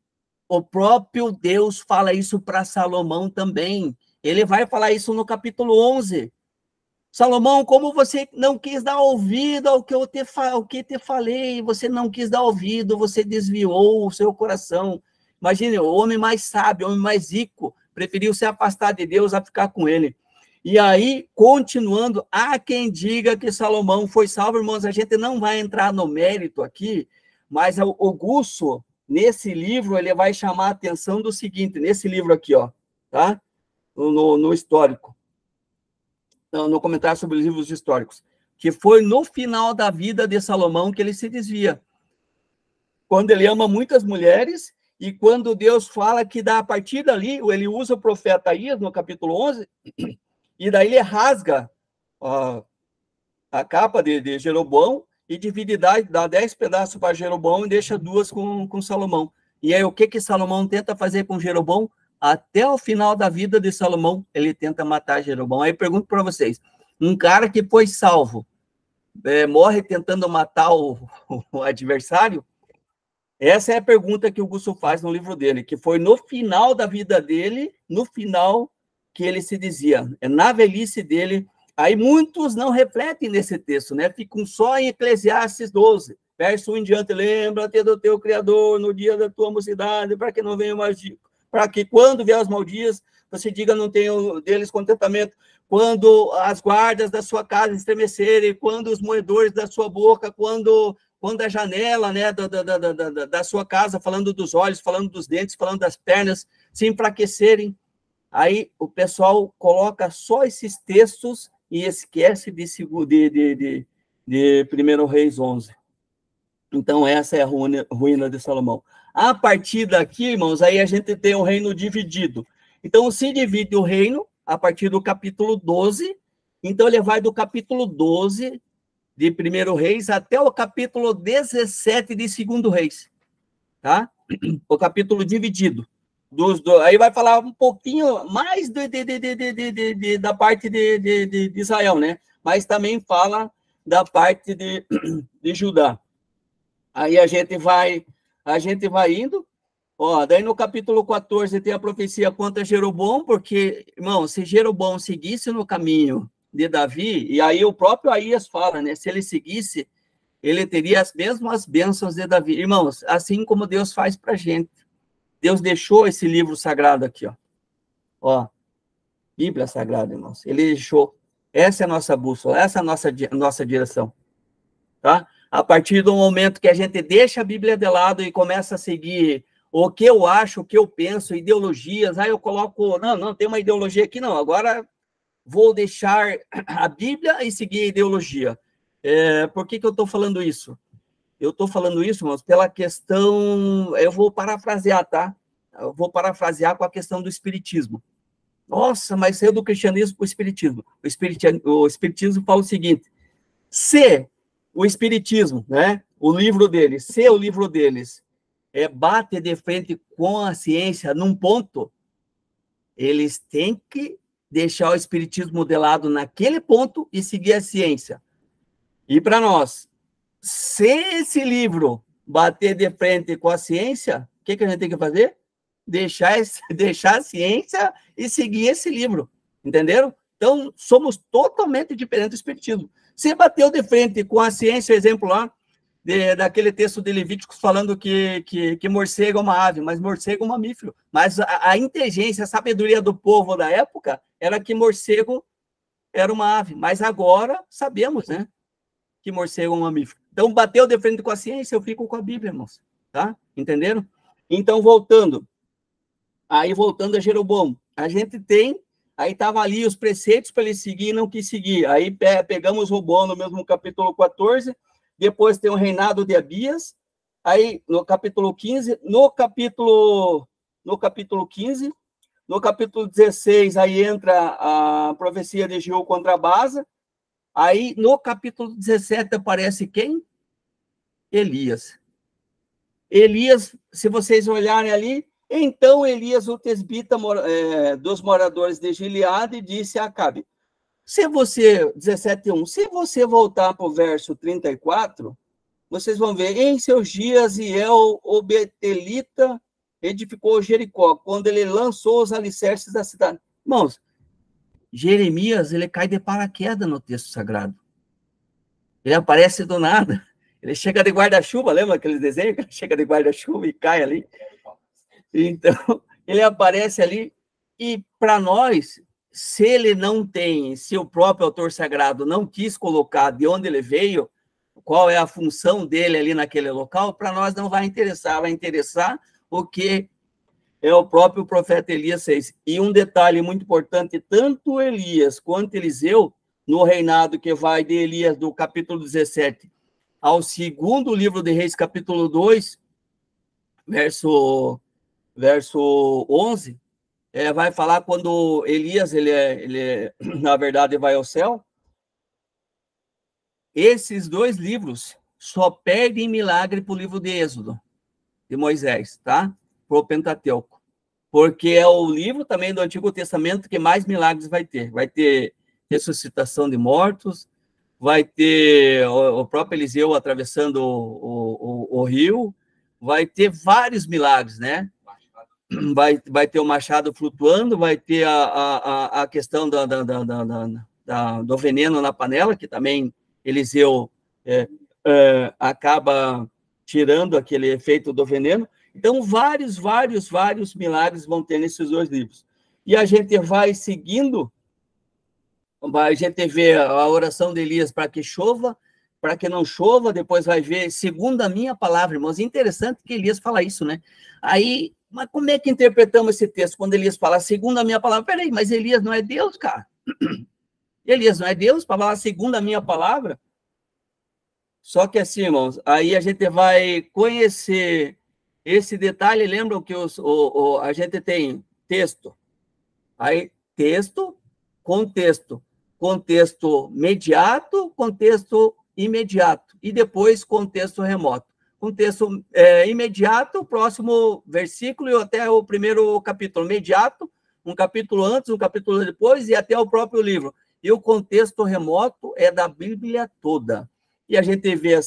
O próprio Deus fala isso para Salomão também. Ele vai falar isso no capítulo 11. Salomão, como você não quis dar ouvido ao que eu te falei, você não quis dar ouvido, você desviou o seu coração. Imagine, o homem mais sábio, o homem mais rico, preferiu se afastar de Deus a ficar com ele. E aí, continuando, há quem diga que Salomão foi salvo, irmãos, a gente não vai entrar no mérito aqui, mas o Gusso, nesse livro, ele vai chamar a atenção do seguinte, nesse livro aqui, ó, tá? No histórico, no comentário sobre os livros históricos, que foi no final da vida de Salomão que ele se desvia. Quando ele ama muitas mulheres, e quando Deus fala que a partir dali, ele usa o profeta Aías, no capítulo 11, e daí ele rasga a capa de Jeroboão e divide, dá 10 pedaços para Jeroboão e deixa 2 com Salomão. E aí o que Salomão tenta fazer com Jeroboão? Até o final da vida de Salomão, ele tenta matar Jeroboão. Aí pergunto para vocês, um cara que foi salvo, morre tentando matar o adversário? Essa é a pergunta que o Gusso faz no livro dele, que foi no final da vida dele, no final que ele se dizia, na velhice dele. Aí muitos não refletem nesse texto, né? Ficam só em Eclesiastes 12, verso 1 em diante. Lembra-te do teu Criador no dia da tua mocidade, para que não venha mais, para que quando vier os maus dias, você diga, não tenho deles contentamento. Quando as guardas da sua casa estremecerem, quando os moedores da sua boca, quando a janela, né, da sua casa, falando dos olhos, falando dos dentes, falando das pernas, se enfraquecerem. Aí o pessoal coloca só esses textos e esquece de 1 Reis 11. Então, essa é a ruína de Salomão. A partir daqui, irmãos, aí a gente tem o reino dividido. Então, se divide o reino a partir do capítulo 12. Então, ele vai do capítulo 12 de 1 Reis até o capítulo 17 de 2 Reis. Tá? O capítulo dividido. Aí vai falar um pouquinho mais da parte de Israel, né? Mas também fala da parte de Judá. Aí a gente vai indo. Ó, daí no capítulo 14 tem a profecia contra Jeroboão, porque, irmão, se Jeroboão seguisse no caminho de Davi, e aí o próprio Aías fala, né? Se ele seguisse, ele teria as mesmas bênçãos de Davi. Irmãos, assim como Deus faz pra gente. Deus deixou esse livro sagrado aqui, ó. Bíblia Sagrada, irmãos. Ele deixou. Essa é a nossa bússola, essa é a nossa direção. Tá? A partir do momento que a gente deixa a Bíblia de lado e começa a seguir o que eu acho, o que eu penso, ideologias, aí eu coloco, não, tem uma ideologia aqui, não, agora vou deixar a Bíblia e seguir a ideologia. Por que eu estou falando isso? Eu estou falando isso, irmãos, pela questão... Eu vou parafrasear, tá? Eu vou parafrasear com a questão do espiritismo. Nossa, mas saiu do cristianismo para o espiritismo. O espiritismo fala o seguinte, se o espiritismo, né, o livro deles bate de frente com a ciência num ponto, eles têm que deixar o espiritismo de lado naquele ponto e seguir a ciência. E para nós, se esse livro bater de frente com a ciência, o que a gente tem que fazer? Deixar a ciência e seguir esse livro, entenderam? Então, somos totalmente diferentes do espiritismo. Se bateu de frente com a ciência, exemplo lá, daquele texto de Levíticos falando que morcego é uma ave, mas morcego é um mamífero. Mas a inteligência, a sabedoria do povo da época era que morcego era uma ave. Mas agora sabemos, né, que morcego é um mamífero. Então, bateu de frente com a ciência, eu fico com a Bíblia, irmãos. Tá? Entenderam? Então, voltando a Jeroboão, a gente tem, aí estava ali os preceitos para ele seguir e não quis seguir. Aí pegamos Roboão no mesmo capítulo 14, depois tem o reinado de Abias, aí no capítulo 15, no capítulo 15, no capítulo 16, aí entra a profecia de Jeú contra a Baasa. Aí, no capítulo 17, aparece quem? Elias. Elias, se vocês olharem ali, então Elias, o tesbita dos moradores de Gileade, disse a Acabe, Se você, 17:1, se você voltar para o verso 34, vocês vão ver, em seus dias, Hiel, o Betelita, edificou Jericó, quando ele lançou os alicerces da cidade. Irmãos, Jeremias, ele cai de paraquedas no texto sagrado. Ele aparece do nada. Ele chega de guarda-chuva, lembra aquele desenho? Ele chega de guarda-chuva e cai ali. Então, ele aparece ali. E para nós, se ele não tem, se o próprio autor sagrado não quis colocar de onde ele veio, qual é a função dele ali naquele local, para nós não vai interessar o que é o próprio profeta Elias fez. E um detalhe muito importante, tanto Elias quanto Eliseu, no reinado que vai de Elias, do capítulo 17, ao segundo livro de Reis, capítulo 2, verso 11, vai falar quando Elias, na verdade, vai ao céu. Esses dois livros só perdem milagre para o livro de Êxodo, de Moisés, tá? Para o Pentateuco. Porque é o livro também do Antigo Testamento que mais milagres vai ter. Vai ter ressuscitação de mortos, vai ter o próprio Eliseu atravessando o rio, vai ter vários milagres, né? Vai ter o machado flutuando, vai ter a questão do veneno na panela, que também Eliseu acaba tirando aquele efeito do veneno. Então, vários milagres vão ter nesses dois livros. E a gente vai seguindo, a gente vê a oração de Elias para que chova, para que não chova, depois vai ver, segundo a minha palavra, irmãos. Interessante que Elias fala isso, né? Aí, mas como é que interpretamos esse texto quando Elias fala, segundo a minha palavra? Peraí, mas Elias não é Deus, cara? Elias não é Deus para falar segundo a minha palavra? Só que assim, irmãos, aí a gente vai conhecer esse detalhe. Lembram que a gente tem texto, aí texto, contexto mediato, contexto imediato, e depois contexto remoto. Contexto imediato, o próximo versículo e até o primeiro capítulo. Imediato, um capítulo antes, um capítulo depois e até o próprio livro. E o contexto remoto é da Bíblia toda. E a gente vê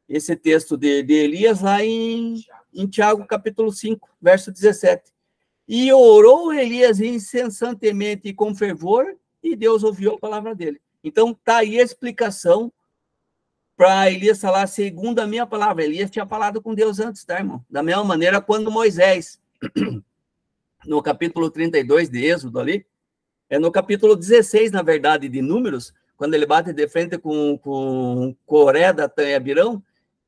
esse texto de Elias lá em Tiago, capítulo 5, verso 17. E orou Elias incessantemente e com fervor, e Deus ouviu a palavra dele. Então, está aí a explicação para Elias falar segundo a minha palavra. Elias tinha falado com Deus antes, tá, irmão? Da mesma maneira, quando Moisés, no capítulo 32 de Êxodo ali, no capítulo 16, na verdade, de Números, quando ele bate de frente com Coré, Datã e Abirão,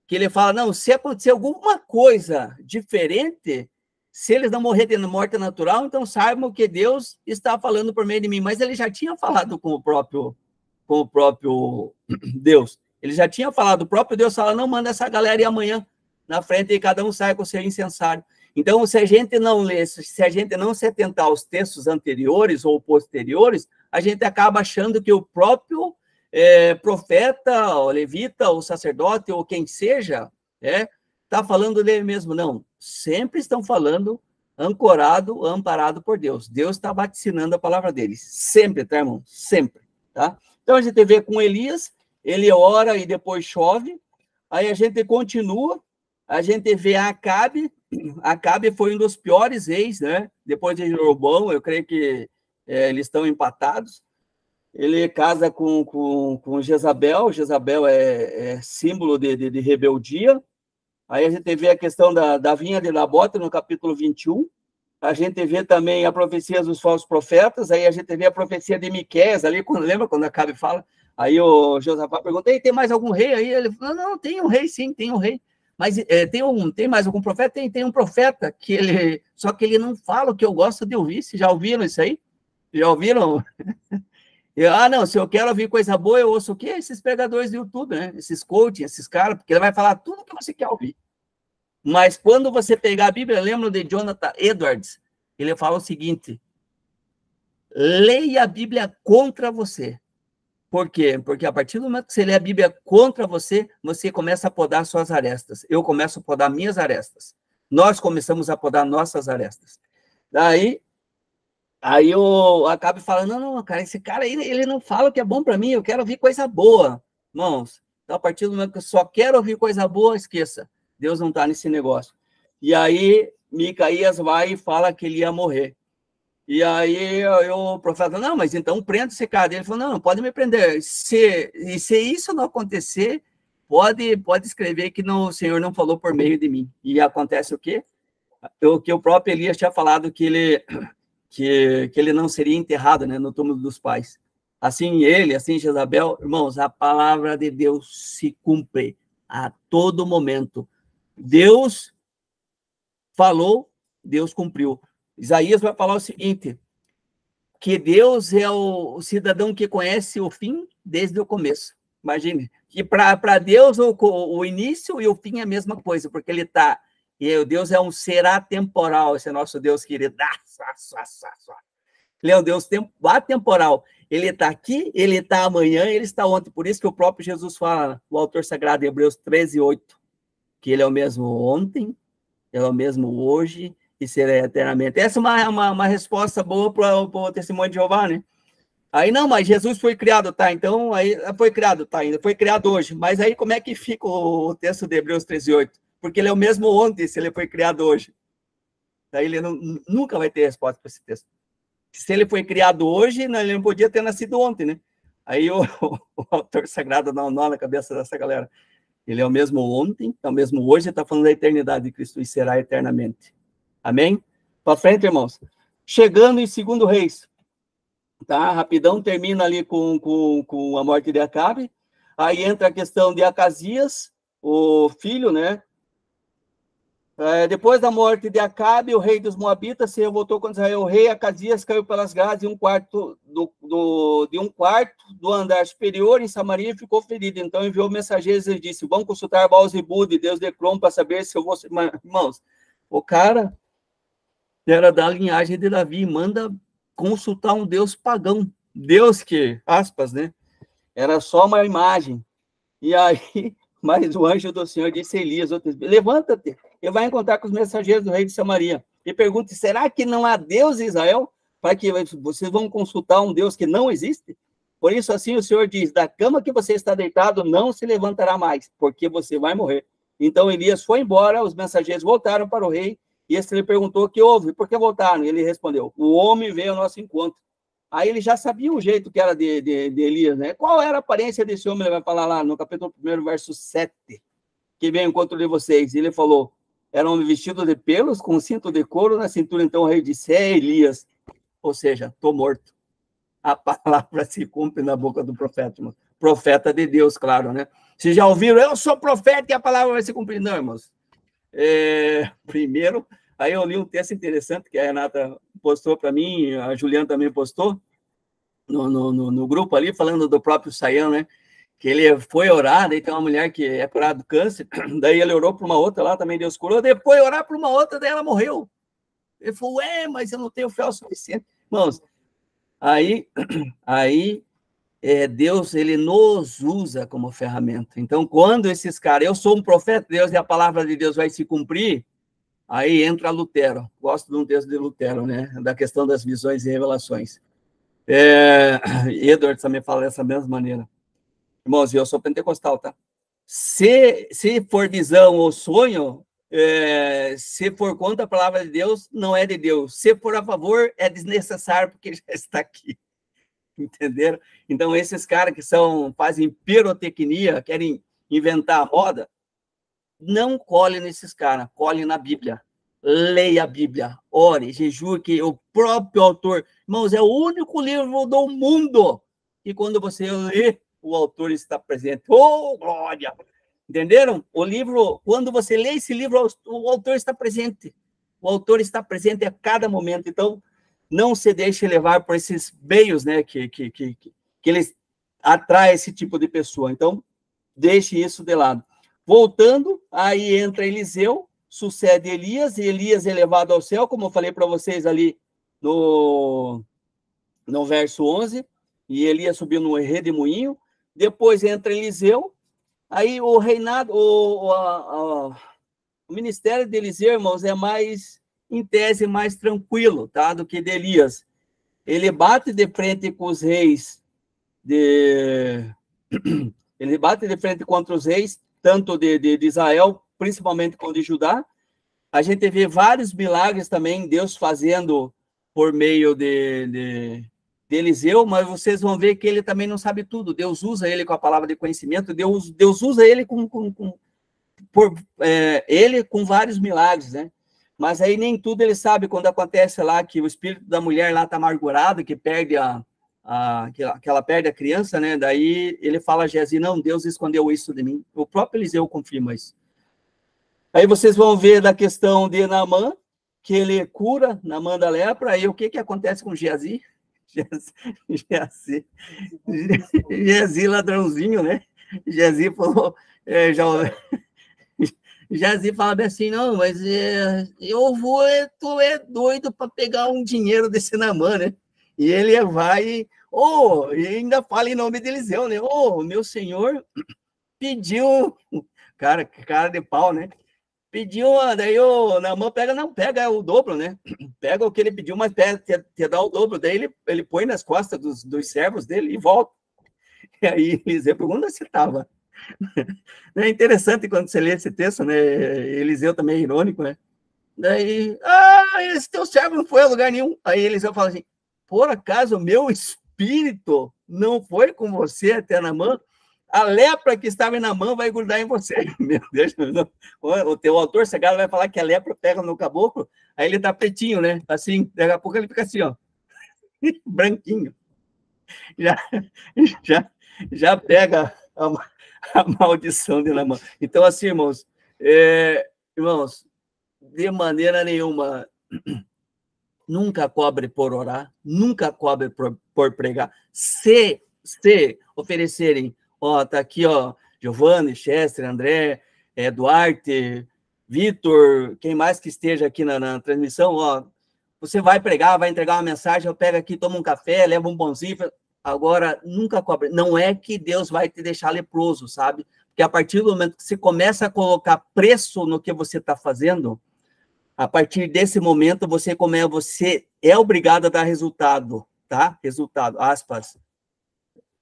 que ele fala, não, se acontecer alguma coisa diferente, se eles não morrerem de morte natural, então saibam que Deus está falando por meio de mim. Mas ele já tinha falado com o próprio Deus. Ele já tinha falado, o próprio Deus fala, não, manda essa galera ir amanhã na frente e cada um sai com o seu incensário. Então, se a gente não lê, se a gente não se atentar aos textos anteriores ou posteriores, a gente acaba achando que o próprio profeta, o levita, o sacerdote, ou quem seja, está falando dele mesmo. Não, sempre estão falando ancorado, amparado por Deus. Deus está vaticinando a palavra deles. Sempre, tá, irmão? Sempre, tá? Então, a gente vê com Elias, ele ora e depois chove. Aí a gente continua, a gente vê Acabe. Acabe foi um dos piores reis, né? Depois de Jeroboão, eu creio que eles estão empatados. Ele casa com Jezabel. Jezabel é símbolo de rebeldia. Aí a gente vê a questão da vinha de Nabote, no capítulo 21. A gente vê também a profecia dos falsos profetas. Aí a gente vê a profecia de Miqueias, ali, lembra quando Acabe fala? Aí o Josafá pergunta, tem mais algum rei aí? Ele falou, não, tem um rei, sim, tem um rei. Mas tem mais algum profeta? Tem um profeta, só que ele não fala o que eu gosto de ouvir. Vocês já ouviram isso aí? Já ouviram? Não, se eu quero ouvir coisa boa, eu ouço o quê? Esses pregadores do YouTube, né? Esses coaching, esses caras, porque ele vai falar tudo o que você quer ouvir. Mas quando você pegar a Bíblia, lembra de Jonathan Edwards? Ele fala o seguinte, leia a Bíblia contra você. Por quê? Porque a partir do momento que você lê a Bíblia contra você, você começa a podar suas arestas. Eu começo a podar minhas arestas. Nós começamos a podar nossas arestas. Daí, Aí eu acabo falando, não, cara, esse cara aí, ele não fala o que é bom para mim, eu quero ouvir coisa boa. Irmãos, então, a partir do momento que eu só quero ouvir coisa boa, esqueça. Deus não está nesse negócio. E aí, Micaías vai e fala que ele ia morrer. E aí, o profeta, não, mas então prenda esse cara. Ele falou, não pode me prender. Se isso não acontecer, pode escrever que o Senhor não falou por meio de mim. E acontece o quê? O que o próprio Elias tinha falado que ele não seria enterrado, né, no túmulo dos pais. Assim assim Jezabel, irmãos, a palavra de Deus se cumpre a todo momento. Deus falou, Deus cumpriu. Isaías vai falar o seguinte, que Deus é o cidadão que conhece o fim desde o começo. Imagine, que para Deus o início e o fim é a mesma coisa, porque ele está... E Deus é um ser atemporal, esse é nosso Deus querido. Ele é um Deus atemporal. Ele está aqui, ele está amanhã, ele está ontem. Por isso que o próprio Jesus fala, o autor sagrado, em Hebreus 13:8, que ele é o mesmo ontem, ele é o mesmo hoje e será eternamente. Essa é uma resposta boa para o testemunho de Jeová, né? Aí, não, mas Jesus foi criado, tá? Então, aí foi criado, tá? Ainda foi criado hoje. Mas aí, como é que fica o texto de Hebreus 13:8? Porque ele é o mesmo ontem, se ele foi criado hoje. Daí ele nunca vai ter resposta para esse texto. Se ele foi criado hoje, ele não podia ter nascido ontem, né? Aí o autor sagrado dá um nó na cabeça dessa galera. Ele é o mesmo ontem, é o mesmo hoje, está falando da eternidade de Cristo e será eternamente. Amém? Para frente, irmãos. Chegando em 2 Reis, tá? Rapidão, termina ali com a morte de Acabe. Aí entra a questão de Acasias, o filho, né? Depois da morte de Acabe, o rei dos Moabitas, se revoltou contra Israel. O rei Acasias caiu pelas grades de um quarto do andar superior em Samaria e ficou ferido. Então enviou mensageiros e disse: vamos consultar Baal-Zebub, Deus de Ecrom, para saber se eu vou... Irmãos, o cara era da linhagem de Davi, manda consultar um Deus pagão. Deus que, aspas, né? Era só uma imagem. E aí... Mas o anjo do Senhor disse a Elias, levanta-te e vai encontrar com os mensageiros do rei de Samaria. E pergunte, será que não há Deus em Israel? Para que vocês vão consultar um Deus que não existe? Por isso, assim, o Senhor diz, da cama que você está deitado, não se levantará mais, porque você vai morrer. Então, Elias foi embora, os mensageiros voltaram para o rei, e este lhe perguntou o que houve, por que voltaram? E ele respondeu, o homem veio ao nosso encontro. Aí ele já sabia o jeito que era de Elias, né? Qual era a aparência desse homem? Ele vai falar lá no capítulo 1, verso 7, que veio ao encontro de vocês. Ele falou, era um homem vestido de pelos, com um cinto de couro na cintura. Então o rei disse, é Elias. Ou seja, estou morto. A palavra se cumpre na boca do profeta, irmão. Profeta de Deus, claro, né? Vocês já ouviram, eu sou profeta e a palavra vai se cumprir. Não, irmãos. Primeiro... Aí eu li um texto interessante que a Renata postou para mim, a Juliana também postou no grupo ali, falando do próprio Saião, né? Que ele foi orar, daí tem uma mulher que é curada do câncer, daí ele orou para uma outra lá, também Deus curou, depois orar para uma outra, daí ela morreu. Ele falou, mas eu não tenho fé o suficiente. Irmãos, aí Deus, ele nos usa como ferramenta. Então, quando esses caras, eu sou um profeta de Deus e a palavra de Deus vai se cumprir, aí entra Lutero. Gosto de um texto de Lutero, né? Da questão das visões e revelações. Edward também fala dessa mesma maneira. Irmãos, eu sou pentecostal, tá? Se for visão ou sonho, se for contra a palavra de Deus, não é de Deus. Se for a favor, é desnecessário, porque já está aqui. Entenderam? Então, esses caras que fazem pirotecnia, querem inventar a moda, não colhe nesses caras, colhe na Bíblia. Leia a Bíblia, ore, jejue, que o próprio autor... Irmãos, é o único livro do mundo que quando você lê, o autor está presente. Oh, glória! Entenderam? O livro, quando você lê esse livro, o autor está presente. O autor está presente a cada momento. Então, não se deixe levar por esses meios, né, que eles atraem esse tipo de pessoa. Então, deixe isso de lado. Voltando, aí entra Eliseu, sucede Elias, e Elias é levado ao céu, como eu falei para vocês ali no verso 11, e Elias subiu no redemoinho. Depois entra Eliseu, aí o reinado, o ministério de Eliseu, irmãos, é mais, em tese, mais tranquilo, tá, do que de Elias. ele bate de frente com os reis ele bate de frente contra os reis, tanto de Israel, principalmente com o de Judá. A gente vê vários milagres também, Deus fazendo por meio de Eliseu, mas vocês vão ver que ele também não sabe tudo. Deus usa ele com a palavra de conhecimento, Deus usa ele ele com vários milagres, né? Mas aí nem tudo ele sabe. Quando acontece lá que o espírito da mulher lá está amargurado, que perde que ela perde a criança, né? Daí ele fala a Geazi, não, Deus escondeu isso de mim. O próprio Eliseu confirma isso. Aí vocês vão ver da questão de Naamã, que ele cura Naamã da lepra. Aí o que acontece com Geazi? Geazi ladrãozinho, né? Geazi falou, Geazi fala bem assim, não, mas tu é doido para pegar um dinheiro desse Naamã, né? E ele vai, e ainda fala em nome de Eliseu, né? Meu senhor pediu, cara de pau, né? Pediu, daí o Naamã pega o dobro, né? Pega o que ele pediu, mas te dá o dobro. Daí ele põe nas costas dos servos dele e volta. E aí Eliseu pergunta se estava. É interessante quando você lê esse texto, né? Eliseu também é irônico, né? Daí, esse teu servo não foi a lugar nenhum. Aí Eliseu fala assim, por acaso o meu espírito não foi com você até Naamã? A lepra que estava em Naamã vai grudar em você. Meu Deus, o teu autor cegado vai falar que a lepra pega no caboclo, aí ele tá pretinho, né? Assim, daqui a pouco ele fica assim, ó, branquinho. Já pega a maldição de Naamã. Então, assim, irmãos, de maneira nenhuma, nunca cobre por orar, nunca cobre por pregar. Se oferecerem, tá aqui, Giovanni, Chester, André, Duarte, Vitor, quem mais que esteja aqui na transmissão, você vai pregar, vai entregar uma mensagem, eu pego aqui, tomo um café, levo um pãozinho. Agora, nunca cobre. Não é que Deus vai te deixar leproso, sabe? Porque a partir do momento que você começa a colocar preço no que você está fazendo, a partir desse momento, você é obrigado a dar resultado, tá? Resultado, aspas.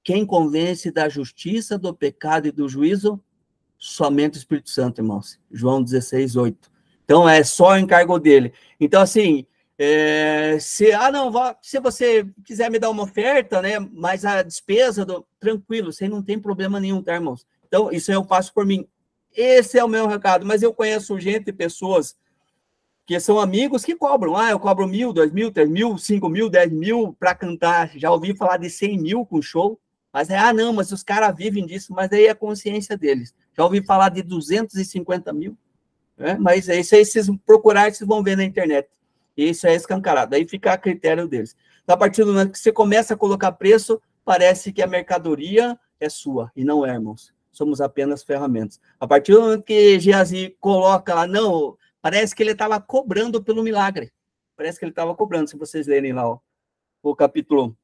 Quem convence da justiça, do pecado e do juízo? Somente o Espírito Santo, irmãos. João 16, 8. Então, é só o encargo dele. Então, assim, se você quiser me dar uma oferta, né, mas a despesa, tranquilo, você não tem problema nenhum, tá, irmãos? Então, isso eu faço por mim. Esse é o meu recado. Mas eu conheço pessoas que são amigos que cobram. Eu cobro 1.000, 2.000, 3.000, 5.000, 10.000 para cantar. Já ouvi falar de 100.000 com show. Mas não, mas os caras vivem disso. Mas aí é a consciência deles. Já ouvi falar de 250.000. Mas isso aí, se vocês procurarem, vocês vão ver na internet. Isso é escancarado. Aí fica a critério deles. Então, a partir do momento que você começa a colocar preço, parece que a mercadoria é sua. E não é, irmãos. Somos apenas ferramentas. A partir do momento que Geazi coloca lá, não... Parece que ele estava cobrando pelo milagre. Parece que ele estava cobrando, se vocês lerem lá, o capítulo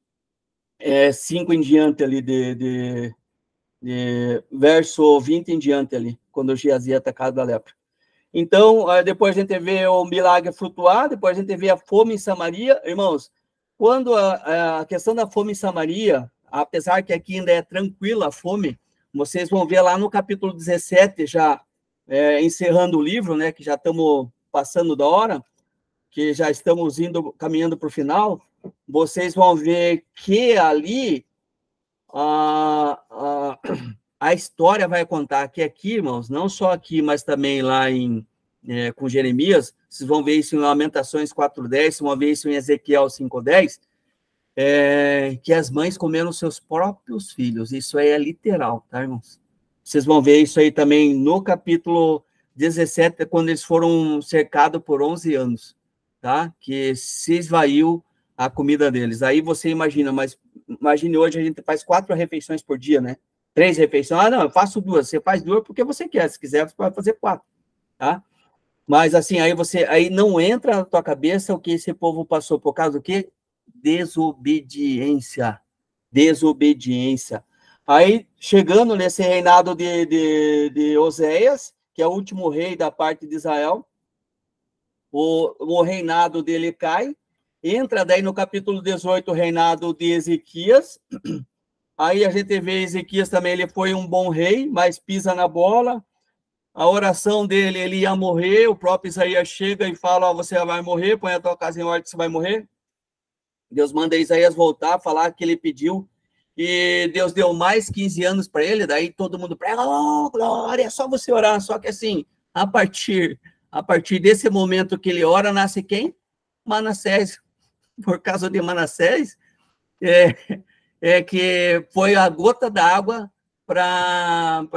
5 em diante ali, de verso 20 em diante ali, quando Geazi é atacado da lepra. Então, depois a gente vê o milagre flutuar, depois a gente vê a fome em Samaria. Irmãos, quando a questão da fome em Samaria, apesar que aqui ainda é tranquila a fome, vocês vão ver lá no capítulo 17, já encerrando o livro, né, que já estamos passando da hora, que já estamos caminhando para o final, vocês vão ver que ali a história vai contar que aqui, irmãos, não só aqui, mas também lá com Jeremias, vocês vão ver isso em Lamentações 4:10, vocês vão ver isso em Ezequiel 5:10, que as mães comeram seus próprios filhos. Isso aí é literal, tá, irmãos? Vocês vão ver isso aí também no capítulo 17, quando eles foram cercados por 11 anos, tá? Que se esvaiu a comida deles. Aí você imagina, mas imagine hoje a gente faz 4 refeições por dia, né? 3 refeições. Não, eu faço 2. Você faz 2 porque você quer. Se quiser, você pode fazer 4, tá? Mas assim, aí não entra na tua cabeça o que esse povo passou por causa do quê? Desobediência. Aí, chegando nesse reinado de Oséias, que é o último rei da parte de Israel, o reinado dele cai, Entra daí no capítulo 18, o reinado de Ezequias. Aí a gente vê Ezequias também, ele foi um bom rei, mas pisa na bola. A oração dele, ele ia morrer, o próprio Isaías chega e fala, você vai morrer, põe a tua casa em ordem que você vai morrer. Deus manda Isaías voltar, falar que ele pediu, e Deus deu mais 15 anos para ele, daí todo mundo prega, oh, glória, é só você orar, só que assim, a partir desse momento que ele ora, nasce quem? Manassés. Por causa de Manassés, que foi a gota d'água para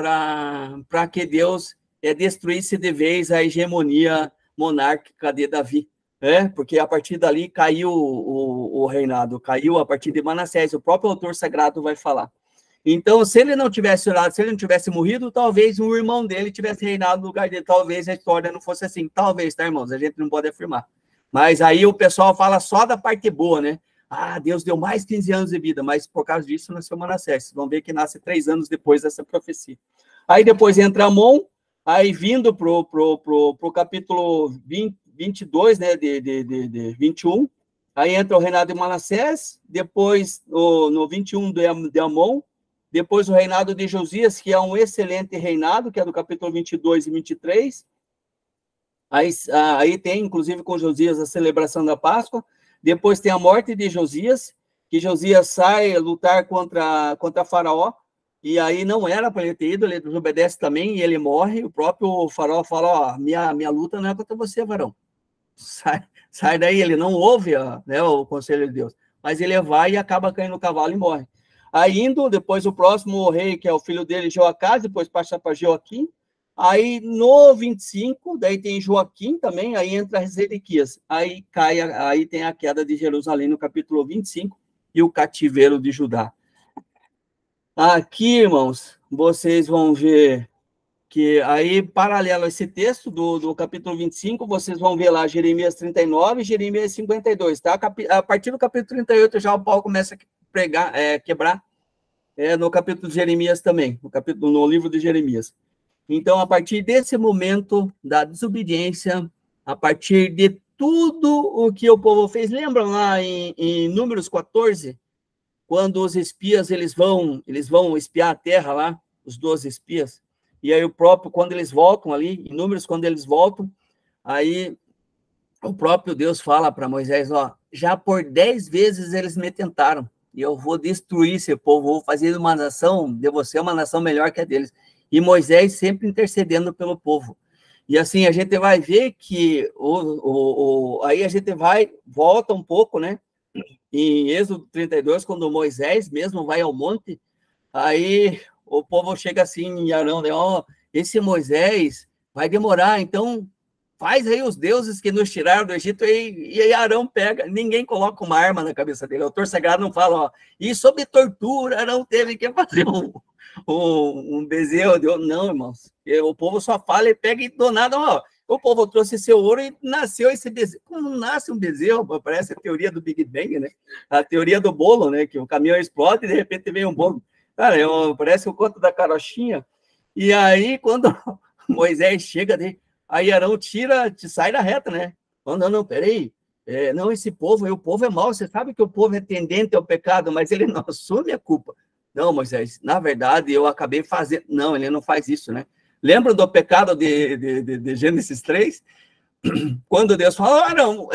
que Deus destruísse de vez a hegemonia monárquica de Davi. Porque a partir dali caiu o reinado, caiu a partir de Manassés, o próprio autor sagrado vai falar. Então, se ele não tivesse orado, se ele não tivesse morrido, talvez um irmão dele tivesse reinado no lugar dele, talvez a história não fosse assim, talvez, tá, irmãos? A gente não pode afirmar. Mas aí o pessoal fala só da parte boa, né? Ah, Deus deu mais 15 anos de vida, mas por causa disso nasceu Manassés. Vocês vão ver que nasce 3 anos depois dessa profecia. Aí depois entra Amon, aí vindo pro capítulo 22, né, de 21, aí entra o reinado de Manassés, depois no 21 de Amon, depois o reinado de Josias, que é um excelente reinado, que é do capítulo 22 e 23, aí tem, inclusive, com Josias, a celebração da Páscoa. Depois tem a morte de Josias, que Josias sai lutar contra Faraó, e aí não era para ele ter ido, ele desobedece também, e ele morre. O próprio Faraó fala, ó, minha luta não é contra você, varão. Sai daí, ele não ouve o conselho de Deus, mas ele vai e acaba caindo no cavalo e morre. Aí indo, depois o próximo rei, que é o filho dele, Joacás, depois passa para Joaquim. Aí no 25, daí tem Joaquim também, aí entra Zedequias. Aí tem a queda de Jerusalém no capítulo 25 e o cativeiro de Judá. Aqui, irmãos, vocês vão ver que aí, paralelo a esse texto do capítulo 25, vocês vão ver lá Jeremias 39 e Jeremias 52, tá? A partir do capítulo 38 já o pau começa a quebrar, no capítulo de Jeremias também, no livro de Jeremias. Então, a partir desse momento da desobediência, a partir de tudo o que o povo fez, lembram lá em Números 14, quando os espias eles vão espiar a terra lá, os 12 espias, e aí quando eles voltam ali, em Números, quando eles voltam, aí o próprio Deus fala para Moisés, ó, já por 10 vezes eles me tentaram, e eu vou destruir esse povo, vou fazer uma nação, de você uma nação melhor que a deles. E Moisés sempre intercedendo pelo povo. E assim, a gente vai ver que aí a gente volta um pouco, né? Em Êxodo 32, quando Moisés mesmo vai ao monte, aí o povo chega assim em Arão, né? Ó, esse Moisés vai demorar, então faz aí os deuses que nos tiraram do Egito, e aí Arão pega, ninguém coloca uma arma na cabeça dele, o autor sagrado não fala, ó, e sob tortura Arão teve que fazer um bezerro, não, irmãos, o povo só fala e pega e do nada, ó, o povo trouxe seu ouro e nasceu esse bezerro. Como nasce um bezerro? Parece a teoria do Big Bang, né? A teoria do bolo, né? Que o caminhão explode e de repente vem um bolo. Cara, parece o conto da carochinha. E aí, quando Moisés chega, aí Arão sai da reta, né? Não, peraí. Não, esse povo, o povo é mau. Você sabe que o povo é tendente ao pecado, mas ele não assume a culpa. Não, Moisés, na verdade, eu acabei fazendo... Não, ele não faz isso, né? Lembra do pecado de Gênesis 3? Quando Deus fala, Arão,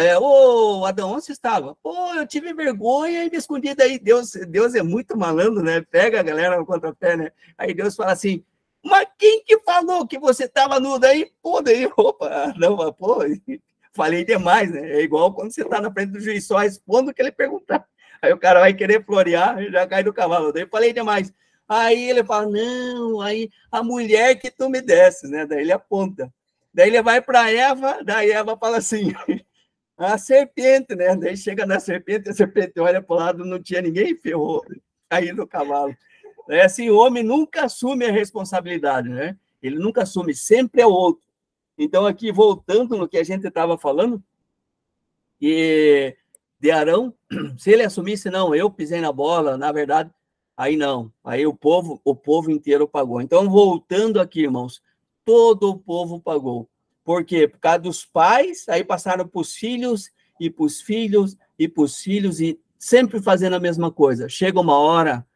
Adão, onde você estava? Pô, eu tive vergonha e me escondi daí. Deus é muito malandro, né? Pega a galera no contrapé, né? Aí Deus fala assim, mas quem que falou que você estava nu daí? Pô, daí, opa, não, pô, falei demais, né? É igual quando você está na frente do juiz, só responde o que ele perguntar. Aí o cara vai querer florear e já cai do cavalo. Daí falei demais. Aí ele fala, não, aí a mulher que tu me desses, né? Daí ele aponta. Daí ele vai para Eva, daí Eva fala assim, a serpente, né? Daí chega na serpente, a serpente olha para o lado, não tinha ninguém, ferrou, aí no cavalo. É assim, o homem nunca assume a responsabilidade, né? Ele nunca assume, sempre é o outro. Então, aqui, voltando no que a gente estava falando, e de Arão, se ele assumisse, não, eu pisei na bola, na verdade, aí não, aí o povo inteiro pagou. Então, voltando aqui, irmãos, todo o povo pagou. Por quê? Por causa dos pais, aí passaram para os filhos, e para os filhos, e para os filhos, e sempre fazendo a mesma coisa. Chega uma hora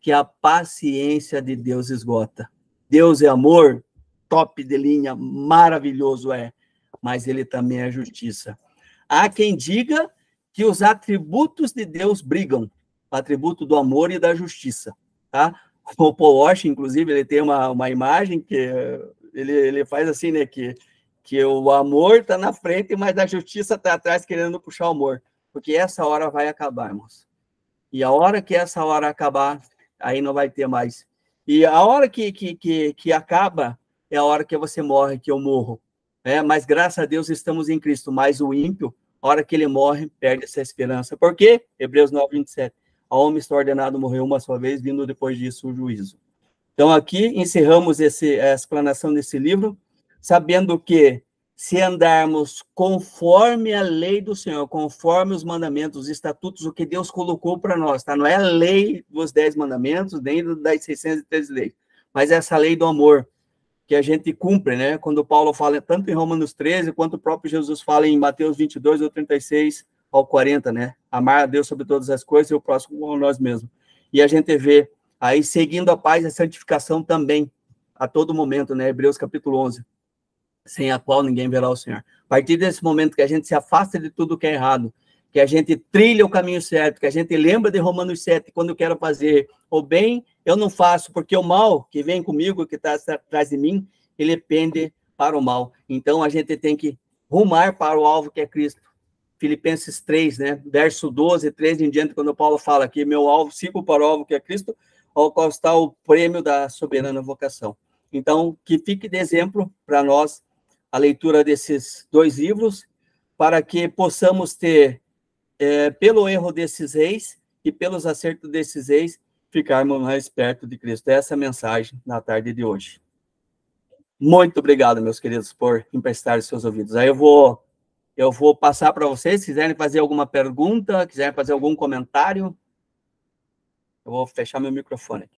que a paciência de Deus esgota. Deus é amor, top de linha, maravilhoso é, mas ele também é justiça. Há quem diga que os atributos de Deus brigam, o atributo do amor e da justiça, tá? O Paul Walsh, inclusive, ele tem uma imagem que ele faz assim, né, que o amor está na frente, mas a justiça está atrás querendo puxar o amor, porque essa hora vai acabar, irmãos. E a hora que essa hora acabar, aí não vai ter mais. E a hora que acaba é a hora que você morre, que eu morro. Mas graças a Deus estamos em Cristo, mas o ímpio, a hora que ele morre, perde essa esperança. Por quê? Hebreus 9, 27. Ao homem está ordenado morrer uma só vez, vindo depois disso o juízo. Então, aqui encerramos a explanação desse livro, sabendo que se andarmos conforme a lei do Senhor, conforme os mandamentos, os estatutos, o que Deus colocou para nós, tá? Não é a lei dos 10 mandamentos, nem das 613 leis, mas essa lei do amor, que a gente cumpre, né? Quando Paulo fala tanto em Romanos 13, quanto o próprio Jesus fala em Mateus 22, ou 36 ao 40, né? Amar a Deus sobre todas as coisas e o próximo como nós mesmos. E a gente vê aí seguindo a paz e a santificação também, a todo momento, né? Hebreus capítulo 11. Sem a qual ninguém verá o Senhor. A partir desse momento que a gente se afasta de tudo que é errado, que a gente trilha o caminho certo, que a gente lembra de Romanos 7, quando eu quero fazer o bem, eu não faço, porque o mal que vem comigo, que está atrás de mim, ele pende para o mal. Então, a gente tem que rumar para o alvo que é Cristo. Filipenses 3, né? Verso 12, 13 em diante, quando Paulo fala que meu alvo, sigo para o alvo que é Cristo, ao qual está o prêmio da soberana vocação. Então, que fique de exemplo para nós a leitura desses 2 livros, para que possamos ter, pelo erro desses reis e pelos acertos desses reis, ficarmos mais perto de Cristo. Essa é a mensagem na tarde de hoje. Muito obrigado, meus queridos, por emprestar os seus ouvidos. Aí eu vou passar para vocês, se quiserem fazer alguma pergunta, quiserem fazer algum comentário, eu vou fechar meu microfone aqui.